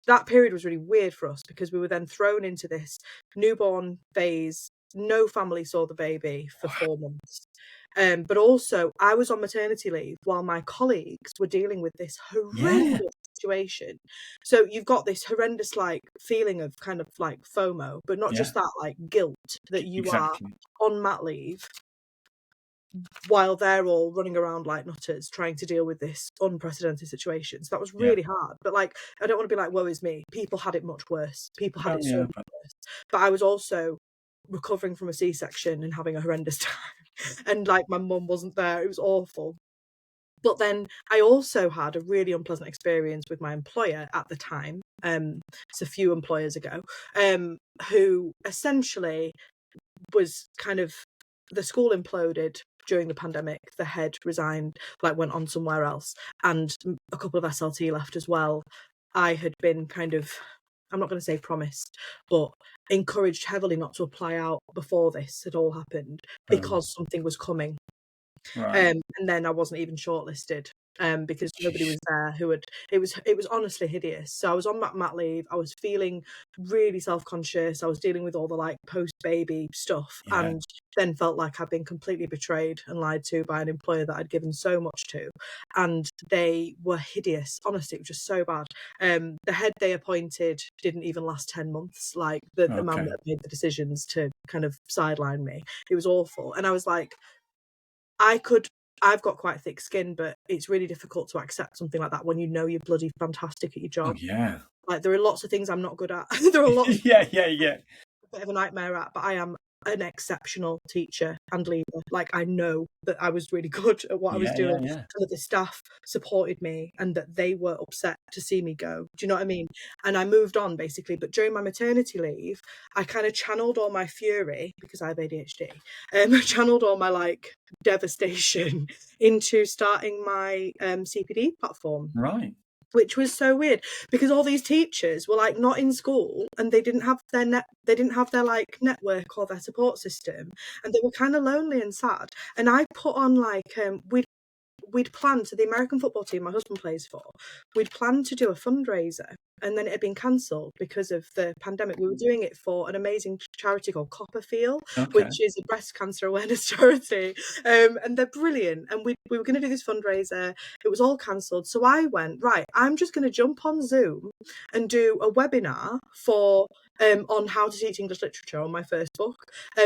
that period was really weird for us because we were then thrown into this newborn phase. No family saw the baby for 4 months. But also I was on maternity leave while my colleagues were dealing with this horrendous situation. So you've got this horrendous like feeling of kind of like FOMO, but not just that, like guilt that you Exactly. are on mat leave while they're all running around like nutters trying to deal with this unprecedented situation. So that was really hard. But like, I don't want to be like, woe is me. People had it much worse. People had it so much worse. But I was also recovering from a C-section and having a horrendous time. And like my mum wasn't there. It was awful. But then I also had a really unpleasant experience with my employer at the time. It's a few employers ago, who essentially was kind of, the school imploded during the pandemic. The head resigned, like went on somewhere else, and a couple of SLT left as well. I had been kind of, I'm not going to say promised, but encouraged heavily not to apply out before this had all happened because something was coming. Right. And then I wasn't even shortlisted because nobody was there who had. It was honestly hideous. So I was on mat leave. I was feeling really self-conscious. I was dealing with all the like post-baby stuff, and then felt like I'd been completely betrayed and lied to by an employer that I'd given so much to, and they were hideous. Honestly, it was just so bad. The head they appointed didn't even last 10 months. Like the man that made the decisions to kind of sideline me. It was awful, and I was like, I've got quite thick skin, but it's really difficult to accept something like that when you know you're bloody fantastic at your job. Oh, yeah. Like there are lots of things I'm not good at. There are lots of yeah. a bit of a nightmare at, but I am an exceptional teacher and leader. Like I know that I was really good at what I was doing, and that the staff supported me, and that they were upset to see me go. Do you know what I mean? And I moved on basically. But during my maternity leave, I kind of channeled all my fury, because I have ADHD. I channeled all my like devastation into starting my CPD platform. Right. Which was so weird because all these teachers were like not in school, and they didn't have their like network or their support system, and they were kind of lonely and sad. And I put on like we'd planned to, the American football team my husband plays for, we'd planned to do a fundraiser, and then it had been cancelled because of the pandemic. We were doing it for an amazing charity called Copperfield, which is a breast cancer awareness charity, and they're brilliant. And we were going to do this fundraiser. It was all cancelled, so I went, right, I'm just going to jump on Zoom and do a webinar on how to teach English literature on my first book,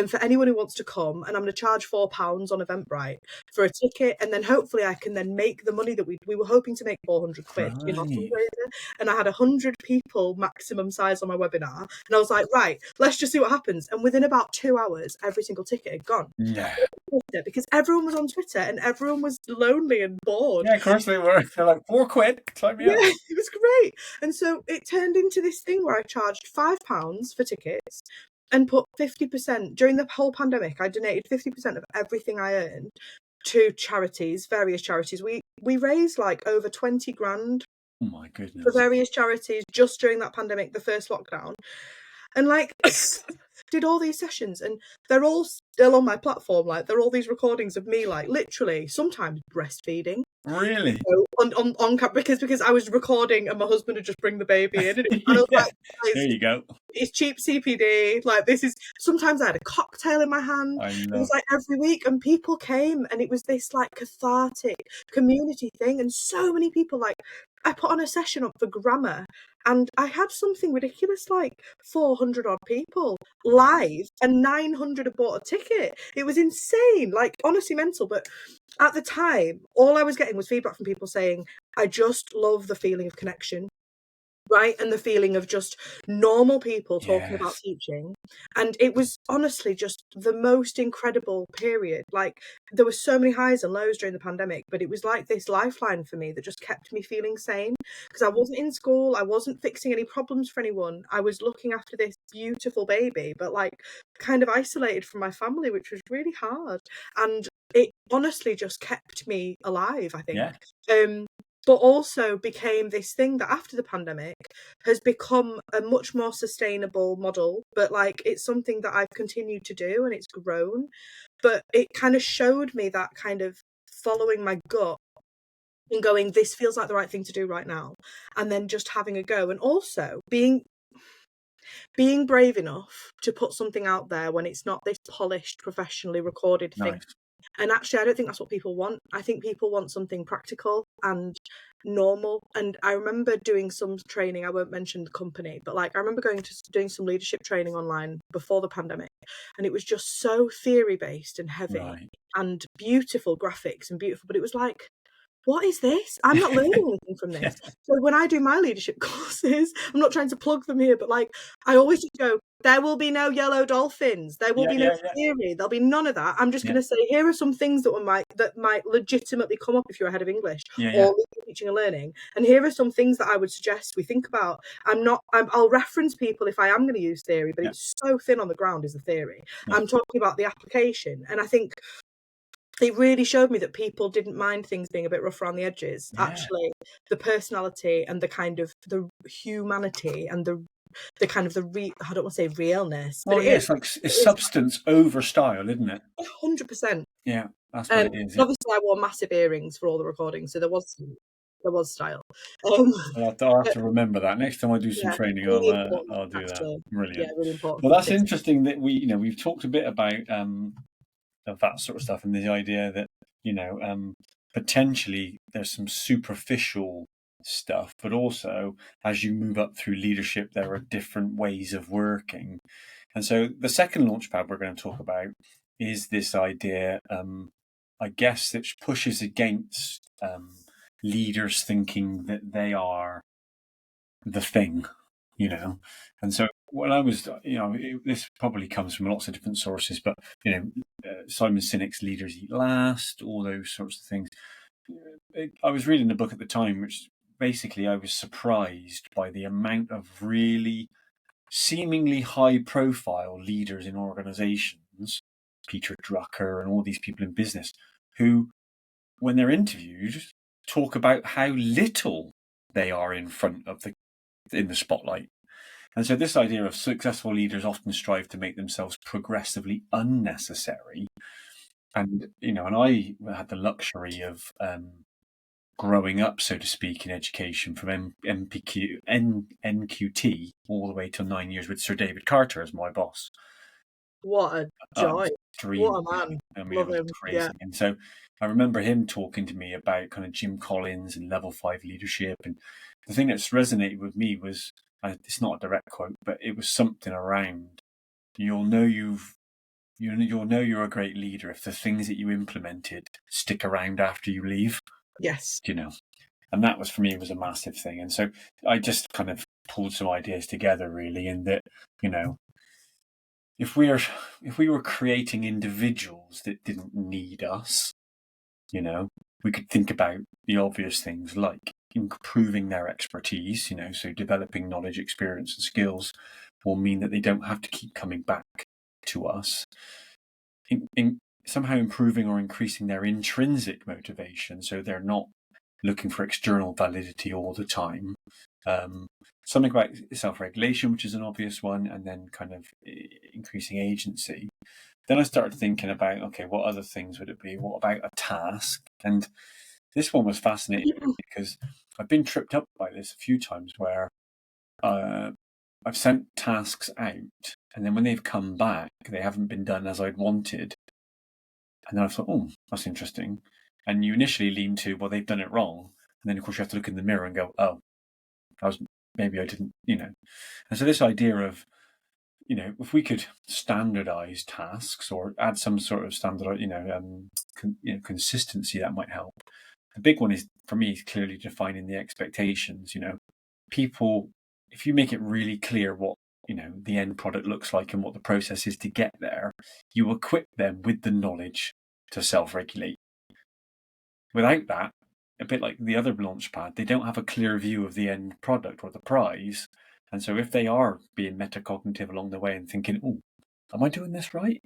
for anyone who wants to come, and I'm going to charge £4 on Eventbrite for a ticket, and then hopefully I can then make the money that we were hoping to make, 400 quid in our fundraiser. And I had 100 people maximum size on my webinar, and I was like, right, let's just see what happens. And within about 2 hours, every single ticket had gone. Yeah. Because everyone was on Twitter and everyone was lonely and bored. Yeah, of course they were. They're like, 4 quid, sign me up. Yeah, it was great. And so it turned into this thing where I charged £5 for tickets and put 50%, during the whole pandemic, I donated 50% of everything I earned to charities, various charities. We raised like over 20 grand. Oh my goodness. For various charities just during that pandemic, the first lockdown. And like did all these sessions, and they're all still on my platform. Like, there are all these recordings of me, like literally sometimes breastfeeding, Really? So on because I was recording and my husband had just bring the baby in, and I was Yeah. like, "Guys, There you go. it's cheap CPD. Like, this is." Sometimes I had a cocktail in my hand. I It was love. like every week, and people came, and it was this like cathartic community thing, and so many people. Like, I put on a session up for grammar, and I had something ridiculous like 400 odd people live, and 900 had bought a ticket. It was insane, like honestly mental. But at the time, all I was getting was feedback from people saying, "I just love the feeling of connection." Right, and the feeling of just normal people talking about Yes. teaching, and it was honestly just the most incredible period. Like, there were so many highs and lows during the pandemic, but it was like this lifeline for me that just kept me feeling sane, because I wasn't in school, I wasn't fixing any problems for anyone, I was looking after this beautiful baby, but like kind of isolated from my family, which was really hard, and it honestly just kept me alive, I think. Yeah. But also became this thing that after the pandemic has become a much more sustainable model. But like, it's something that I've continued to do and it's grown. But it kind of showed me that kind of following my gut and going, this feels like the right thing to do right now. And then just having a go. And also being brave enough to put something out there when it's not this polished, professionally recorded thing. Nice. And actually, I don't think that's what people want. I think people want something practical and normal. And I remember doing some training. I won't mention the company, but like I remember going to doing some leadership training online before the pandemic, and it was just so theory based and heavy Right. and beautiful graphics and beautiful. But it was like, what is this? I'm not learning anything from Yeah. this. So when I do my leadership courses, I'm not trying to plug them here, but like I always just go, there will be no yellow dolphins. There will Yeah. be no Yeah. Yeah. theory. There'll be none of that. I'm just Yeah. going to say, here are some things that might legitimately come up if you're ahead of English Yeah. Yeah. or teaching and learning. And here are some things that I would suggest we think about. I'll reference people if I am going to use theory, but Yeah. it's so thin on the ground is the theory. Yeah. I'm talking about the application. And I think it really showed me that people didn't mind things being a bit rough around the edges. Yeah. Actually, the personality and the kind of the humanity and the kind of I don't want to say realness, but Well, yeah, it's like it's it is substance over style, isn't it? 100%. Yeah, that's what it is. Yeah. Obviously, I wore massive earrings for all the recordings, so there was style. Um, I'll have but to remember that next time I do some yeah, training. really important. I'll do that. Actually, yeah, Brilliant. really important Well, for the that's kids. interesting that we've talked a bit about of that sort of stuff and the idea that potentially there's some superficial stuff, but also as you move up through leadership, there are different ways of working. And so the second launchpad we're going to talk about is this idea, I guess, that pushes against leaders thinking that they are the thing, And so when I was, this probably comes from lots of different sources, but, Simon Sinek's Leaders Eat Last, all those sorts of things. I was reading a book at the time, which basically I was surprised by the amount of really seemingly high profile leaders in organizations, Peter Drucker and all these people in business, who, when they're interviewed, talk about how little they are in the spotlight. And so this idea of successful leaders often strive to make themselves progressively unnecessary. And, and I had the luxury of growing up, so to speak, in education from NQT all the way till 9 years with Sir David Carter as my boss. What a It joy! was dream. What a man! I mean, it Love was him. crazy. Yeah. And so I remember him talking to me about kind of Jim Collins and level 5 leadership. And the thing that's resonated with me was, it's not a direct quote, but it was something around, you'll know you're a great leader if the things that you implemented stick around after you leave. Yes. And that was, for me, was a massive thing. And so I just kind of pulled some ideas together, really, in that, if we were creating individuals that didn't need us, we could think about the obvious things like improving their expertise, so developing knowledge, experience and skills will mean that they don't have to keep coming back to us. In somehow improving or increasing their intrinsic motivation, so they're not looking for external validity all the time. Something about self-regulation, which is an obvious one, and then kind of increasing agency. Then I started thinking about, okay, what other things would it be? What about a task? And This one was fascinating because I've been tripped up by this a few times where I've sent tasks out, and then when they've come back, they haven't been done as I'd wanted. And then I thought, oh, that's interesting. And you initially lean to, well, they've done it wrong. And then, of course, you have to look in the mirror and go, oh, maybe I didn't, And so this idea of, if we could standardize tasks or add some sort of standard, consistency, that might help. The big one is, for me, is clearly defining the expectations. People, if you make it really clear what, the end product looks like and what the process is to get there, you equip them with the knowledge to self-regulate. Without that, a bit like the other Launchpad, they don't have a clear view of the end product or the prize. And so if they are being metacognitive along the way and thinking, oh, am I doing this right?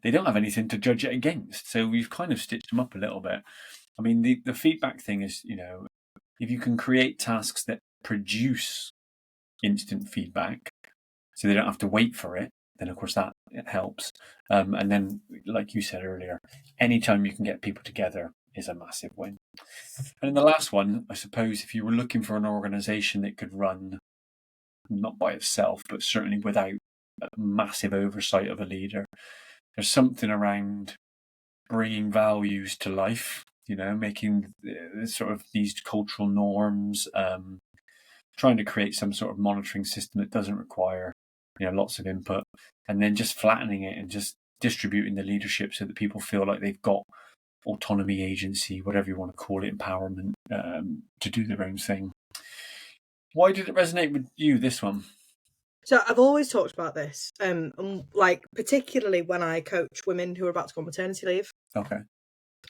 They don't have anything to judge it against. So we've kind of stitched them up a little bit. I mean, the feedback thing is, if you can create tasks that produce instant feedback, so they don't have to wait for it, then of course that helps. And then, like you said earlier, anytime you can get people together is a massive win. And in the last one, I suppose, if you were looking for an organization that could run not by itself, but certainly without a massive oversight of a leader, there's something around bringing values to life, making sort of these cultural norms, trying to create some sort of monitoring system that doesn't require, lots of input, and then just flattening it and just distributing the leadership so that people feel like they've got autonomy, agency, whatever you want to call it, empowerment, to do their own thing. Why did it resonate with you, this one? So I've always talked about this, like particularly when I coach women who are about to go on maternity leave. Okay.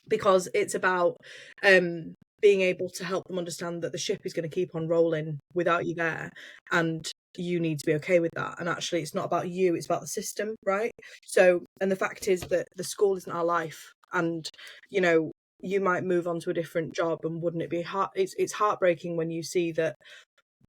Because it's about being able to help them understand that the ship is going to keep on rolling without you there, and you need to be okay with that. And actually, it's not about you; it's about the system, right? So, and the fact is that the school isn't our life, and you might move on to a different job, and wouldn't it be it's heartbreaking when you see that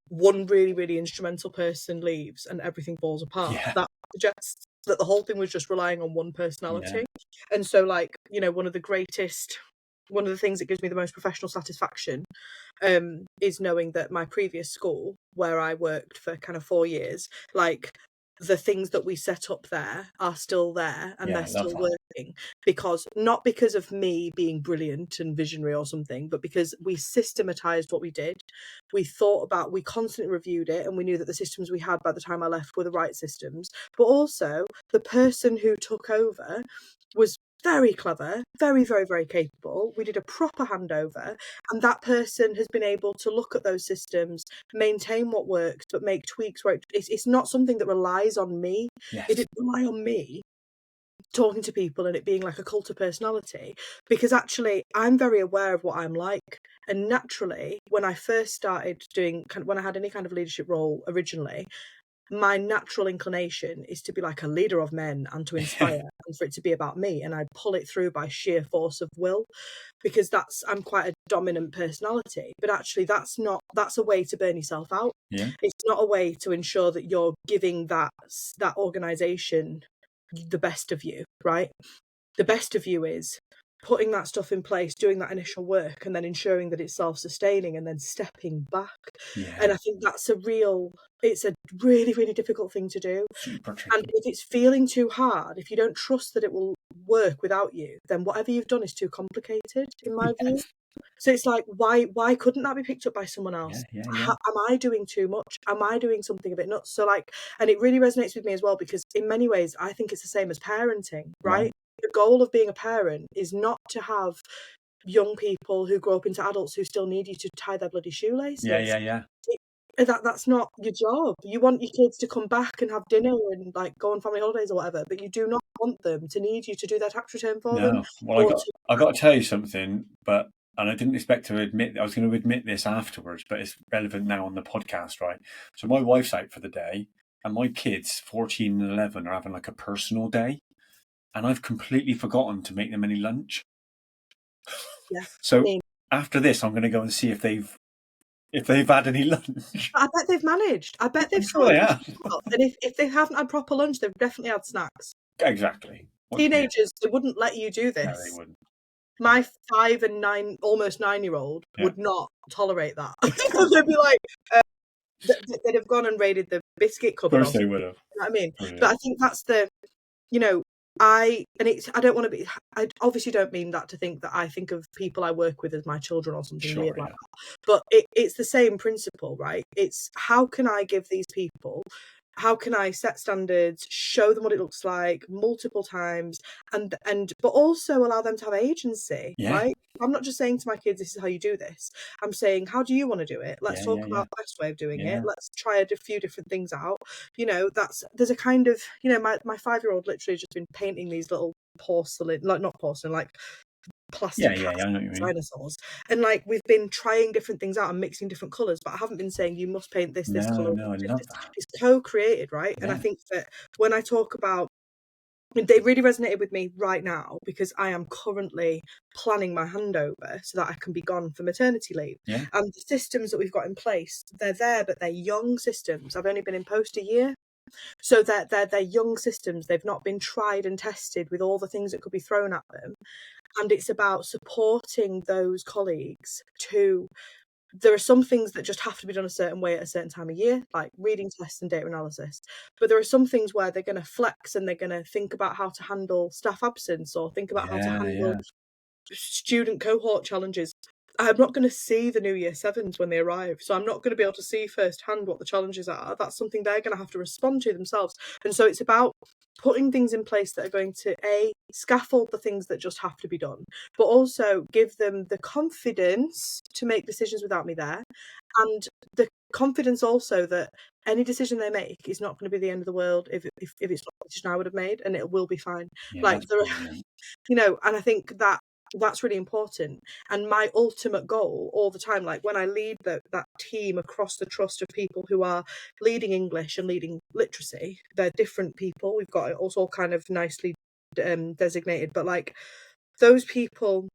one really, really instrumental person leaves and everything falls apart. Yeah. That suggests that the whole thing was just relying on one personality. Yeah. And so, like, one of the things that gives me the most professional satisfaction is knowing that my previous school, where I worked for kind of 4 years, like, the things that we set up there are still there, and they're still working, not because of me being brilliant and visionary or something, but because we systematized what we did. We constantly reviewed it, and we knew that the systems we had by the time I left were the right systems. But also, the person who took over was very clever, very, very, very capable. We did a proper handover, and that person has been able to look at those systems, maintain what works, but make tweaks where it's not something that relies on me. Yes. It didn't rely on me talking to people and it being like a cult of personality, because actually I'm very aware of what I'm like. And naturally, when I first started when I had any kind of leadership role originally, my natural inclination is to be like a leader of men and to inspire and for it to be about me, and I pull it through by sheer force of will, because I'm quite a dominant personality. But actually that's a way to burn yourself out. Yeah. It's not a way to ensure that you're giving that organization the best of you, right? The best of you is putting that stuff in place, doing that initial work, and then ensuring that it's self-sustaining, and then stepping back. Yeah. And I think it's a really, really difficult thing to do. Super tricky. And if it's feeling too hard, if you don't trust that it will work without you, then whatever you've done is too complicated, in my view. So it's like, why couldn't that be picked up by someone else? Yeah. Am I doing too much? Am I doing something a bit nuts? So and it really resonates with me as well, because in many ways, I think it's the same as parenting, right? The goal of being a parent is not to have young people who grow up into adults who still need you to tie their bloody shoelaces. Yeah. That's not your job. You want your kids to come back and have dinner and like go on family holidays or whatever, but you do not want them to need you to do their tax return for them. Well, I got to tell you something, and I didn't expect to admit, I was going to admit this afterwards, but it's relevant now on the podcast, right? So my wife's out for the day, and my kids, 14 and 11, are having like a personal day, and I've completely forgotten to make them any lunch. Yeah. So after this, I'm going to go and see if they've had any lunch. I bet they've managed. I bet they've sure they have. And if they haven't had proper lunch, they've definitely had snacks. Exactly. Teenagers, they wouldn't let you do this. No, they wouldn't. My 5 and 9, almost 9-year-old Yeah. would not tolerate that. They'd be like, they'd have gone and raided the biscuit Of cupboard or course they something. would have. You know what I mean? Brilliant. But I think that's the, you know, I don't want to be, I obviously don't mean that to think that I think of people I work with as my children or something weird like that. But it's the same principle, right? It's how can I give these people, how can I set standards, show them what it looks like multiple times, and but also allow them to have agency, Yeah. right? I'm not just saying to my kids, this is how you do this. I'm saying, how do you want to do it? Let's talk about the best way of doing it. Let's try a few different things out. You know, there's a kind of, you know, my 5-year-old literally just been painting these little porcelain, like not porcelain, like plastic I know what you mean. dinosaurs, and like we've been trying different things out and mixing different colours, but I haven't been saying you must paint this colour. No, I love that. It's co-created, right? And I think that when I talk about, they really resonated with me right now because I am currently planning my handover so that I can be gone for maternity leave. Yeah. And the systems that we've got in place, they're there, but they're young systems. I've only been in post a year. So they're young systems. They've not been tried and tested with all the things that could be thrown at them. And it's about supporting those colleagues to, there are some things that just have to be done a certain way at a certain time of year, like reading tests and data analysis. But there are some things where they're going to flex and they're going to think about how to handle staff absence or think about how to handle student cohort challenges. I'm not going to see the new year 7s when they arrive, so I'm not going to be able to see firsthand what the challenges are. That's something they're going to have to respond to themselves. And so it's about putting things in place that are going to scaffold the things that just have to be done, but also give them the confidence to make decisions without me there, and the confidence also that any decision they make is not going to be the end of the world if it's not a decision I would have made, and it will be fine. Like there are, you know, and I think that that's really important. And my ultimate goal all the time, like when I lead that team across the trust of people who are leading English and leading literacy, they're different people. We've got it also kind of nicely designated, but like those people,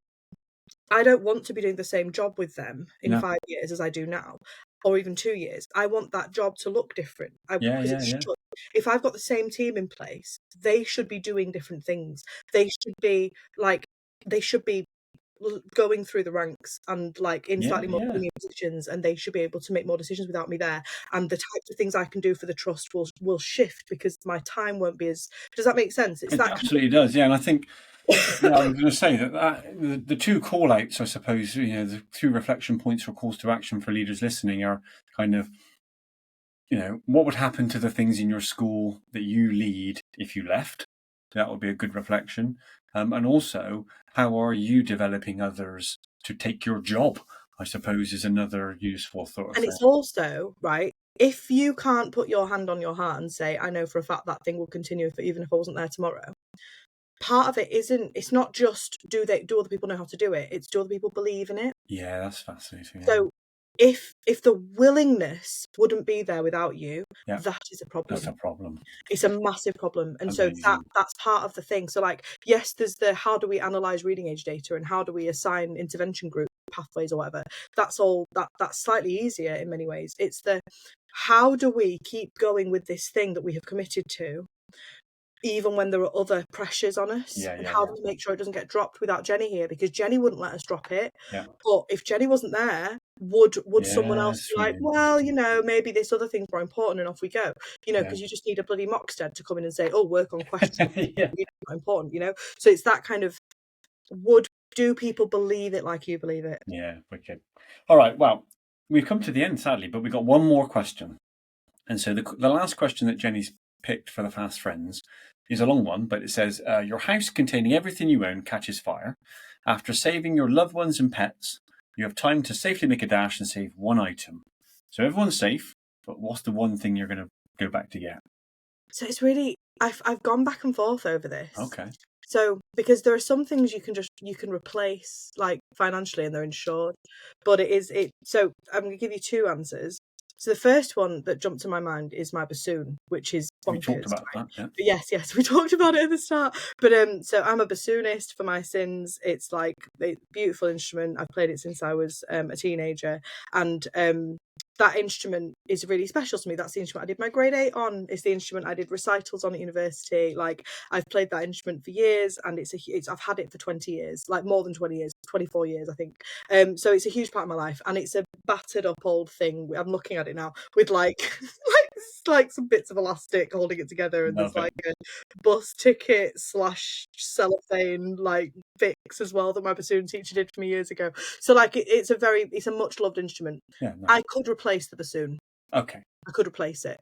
I don't want to be doing the same job with them in 5 years as I do now, or even 2 years. I want that job to look different. Because it should. If I've got the same team in place, they should be doing different things. They should be going through the ranks and like in slightly more senior positions, and they should be able to make more decisions without me there. And the types of things I can do for the trust will shift because my time won't be as. Does that make sense? It absolutely does. Yeah, and I think I was going to say that the two call outs, I suppose, you know, the two reflection points or calls to action for leaders listening are kind of, you know, what would happen to the things in your school that you lead if you left? That would be a good reflection. And also, how are you developing others to take your job, I suppose, is another useful thought. And it's also, right, if you can't put your hand on your heart and say, I know for a fact that thing will continue even if I wasn't there tomorrow, part of it it's not just do other people know how to do it, it's do other people believe in it. Yeah, that's fascinating. So if the willingness wouldn't be there without you, that is a problem. That's a problem. It's a massive problem. And so that's part of the thing. So like, yes, there's the how do we analyze reading age data and how do we assign intervention group pathways or whatever. That's all that's slightly easier in many ways. It's the how do we keep going with this thing that we have committed to, even when there are other pressures on us, and how do we make sure it doesn't get dropped without Jenny here? Because Jenny wouldn't let us drop it. But if Jenny wasn't there, would someone else be like, well, you know, maybe this other thing's more important, and off we go, you know, because you just need a bloody Mockstead to come in and say, oh, work on questions. Really important, you know. So it's that kind of do people believe it like you believe it? Yeah, wicked. All right, well, we've come to the end, sadly, but we've got one more question. And so the last question that Jenny's picked for the Fast Friends is a long one, but it says, your house containing everything you own catches fire. After saving your loved ones and pets, you have time to safely make a dash and save one item. So everyone's safe, but what's the one thing you're going to go back to get? So it's really, I've gone back and forth over this. Okay. So because there are some things you can replace like financially and they're insured, but so I'm going to give you two answers. So the first one that jumped to my mind is my bassoon, which is bonkers. We talked about that, yeah. Yes, we talked about it at the start. But so I'm a bassoonist for my sins. It's like a beautiful instrument. I've played it since I was a teenager, and that instrument is really special to me. That's the instrument I did my grade 8 on. It's the instrument I did recitals on at university. Like, I've played that instrument for years, and I've had it for 20 years, like more than 20 years, 24 years, I think. So it's a huge part of my life, and it's a battered up old thing. I'm looking at it now with like like some bits of elastic holding it together, and Love there's like it. a bus ticket / cellophane like fix as well that my bassoon teacher did for me years ago. So like it's a much loved instrument. Yeah, nice. I could replace the bassoon. Okay. I could replace it.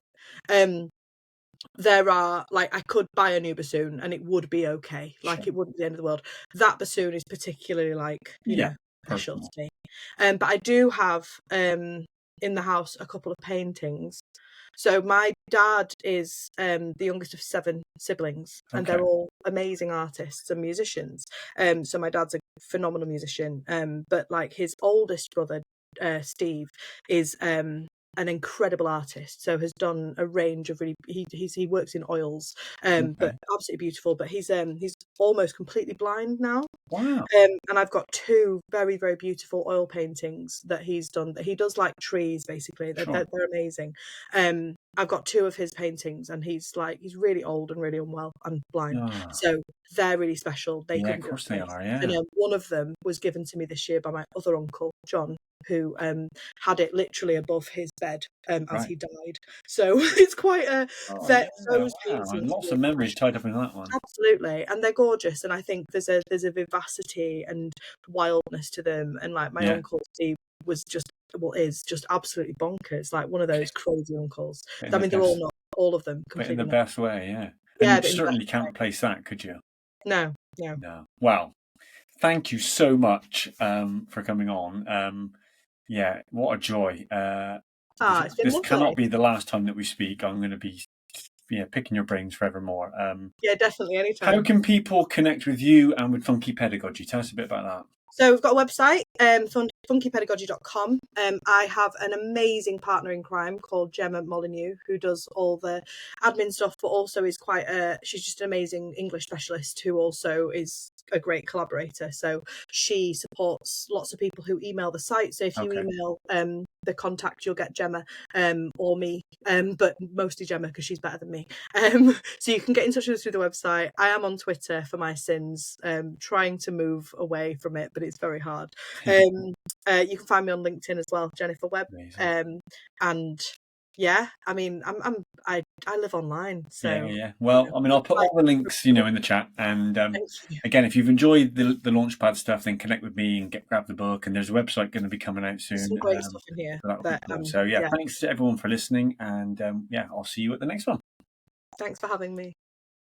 There are like I could buy a new bassoon and it would be okay. Like Sure. it wouldn't be the end of the world. That bassoon is particularly like, Yeah, special to personal. me. But I do have in the house a couple of paintings. So my dad is the youngest of 7 siblings, and Okay. they're all amazing artists and musicians. So my dad's a phenomenal musician. But like his oldest brother, Steve, is an incredible artist. So has done a range of really he works in oils, Okay. but absolutely beautiful. But he's almost completely blind now. Wow. And I've got 2 very, very beautiful oil paintings that he's done. That he does like trees, basically. Sure. They're amazing. I've got 2 of his paintings, and he's really old and really unwell and blind. Ah, So they're really special. They yeah, couldn't of be course they replaced. are. And Yeah. one of them was given to me this year by my other uncle, John, who had it literally above his bed as Right. he died. So it's quite a Oh, that yeah. those Wow. paintings And lots were of memories tied up in that one. absolutely, and they're gorgeous, and I think there's a vivacity and wildness to them, and like my Yeah. uncle Steve was just is just absolutely bonkers, like one of those crazy uncles. But in I the mean, they're all best, not, all of them but in the completely not. best way. Yeah. And Yeah, you but in the best certainly can't replace that, could you? no, no. No. Well, thank you so much for coming on. Yeah, what a joy. It's been This cannot lovely. be the last time that we speak. I'm going to be picking your brains forevermore. Yeah, definitely, How anytime. can people connect with you and with Funky Pedagogy? Tell us a bit about that. So we've got a website, funkypedagogy.com. I have an amazing partner in crime called Gemma Molyneux, who does all the admin stuff, but also is she's just an amazing English specialist who also is a great collaborator. So she supports lots of people who email the site. So if you Okay. email the contact, you'll get Gemma or me, but mostly Gemma because she's better than me. So you can get in touch with us through the website. I am on Twitter for my sins, trying to move away from it, but it's very hard. You can find me on LinkedIn as well, Jennifer Webb. Amazing. And yeah, I mean, I live online, so Yeah. Well, I mean, I'll put all the links, in the chat. And again, if you've enjoyed the Launchpad stuff, then connect with me and grab the book. And there's a website going to be coming out soon. some great stuff in here. So that would be cool. So yeah, thanks to everyone for listening. And I'll see you at the next one. Thanks for having me.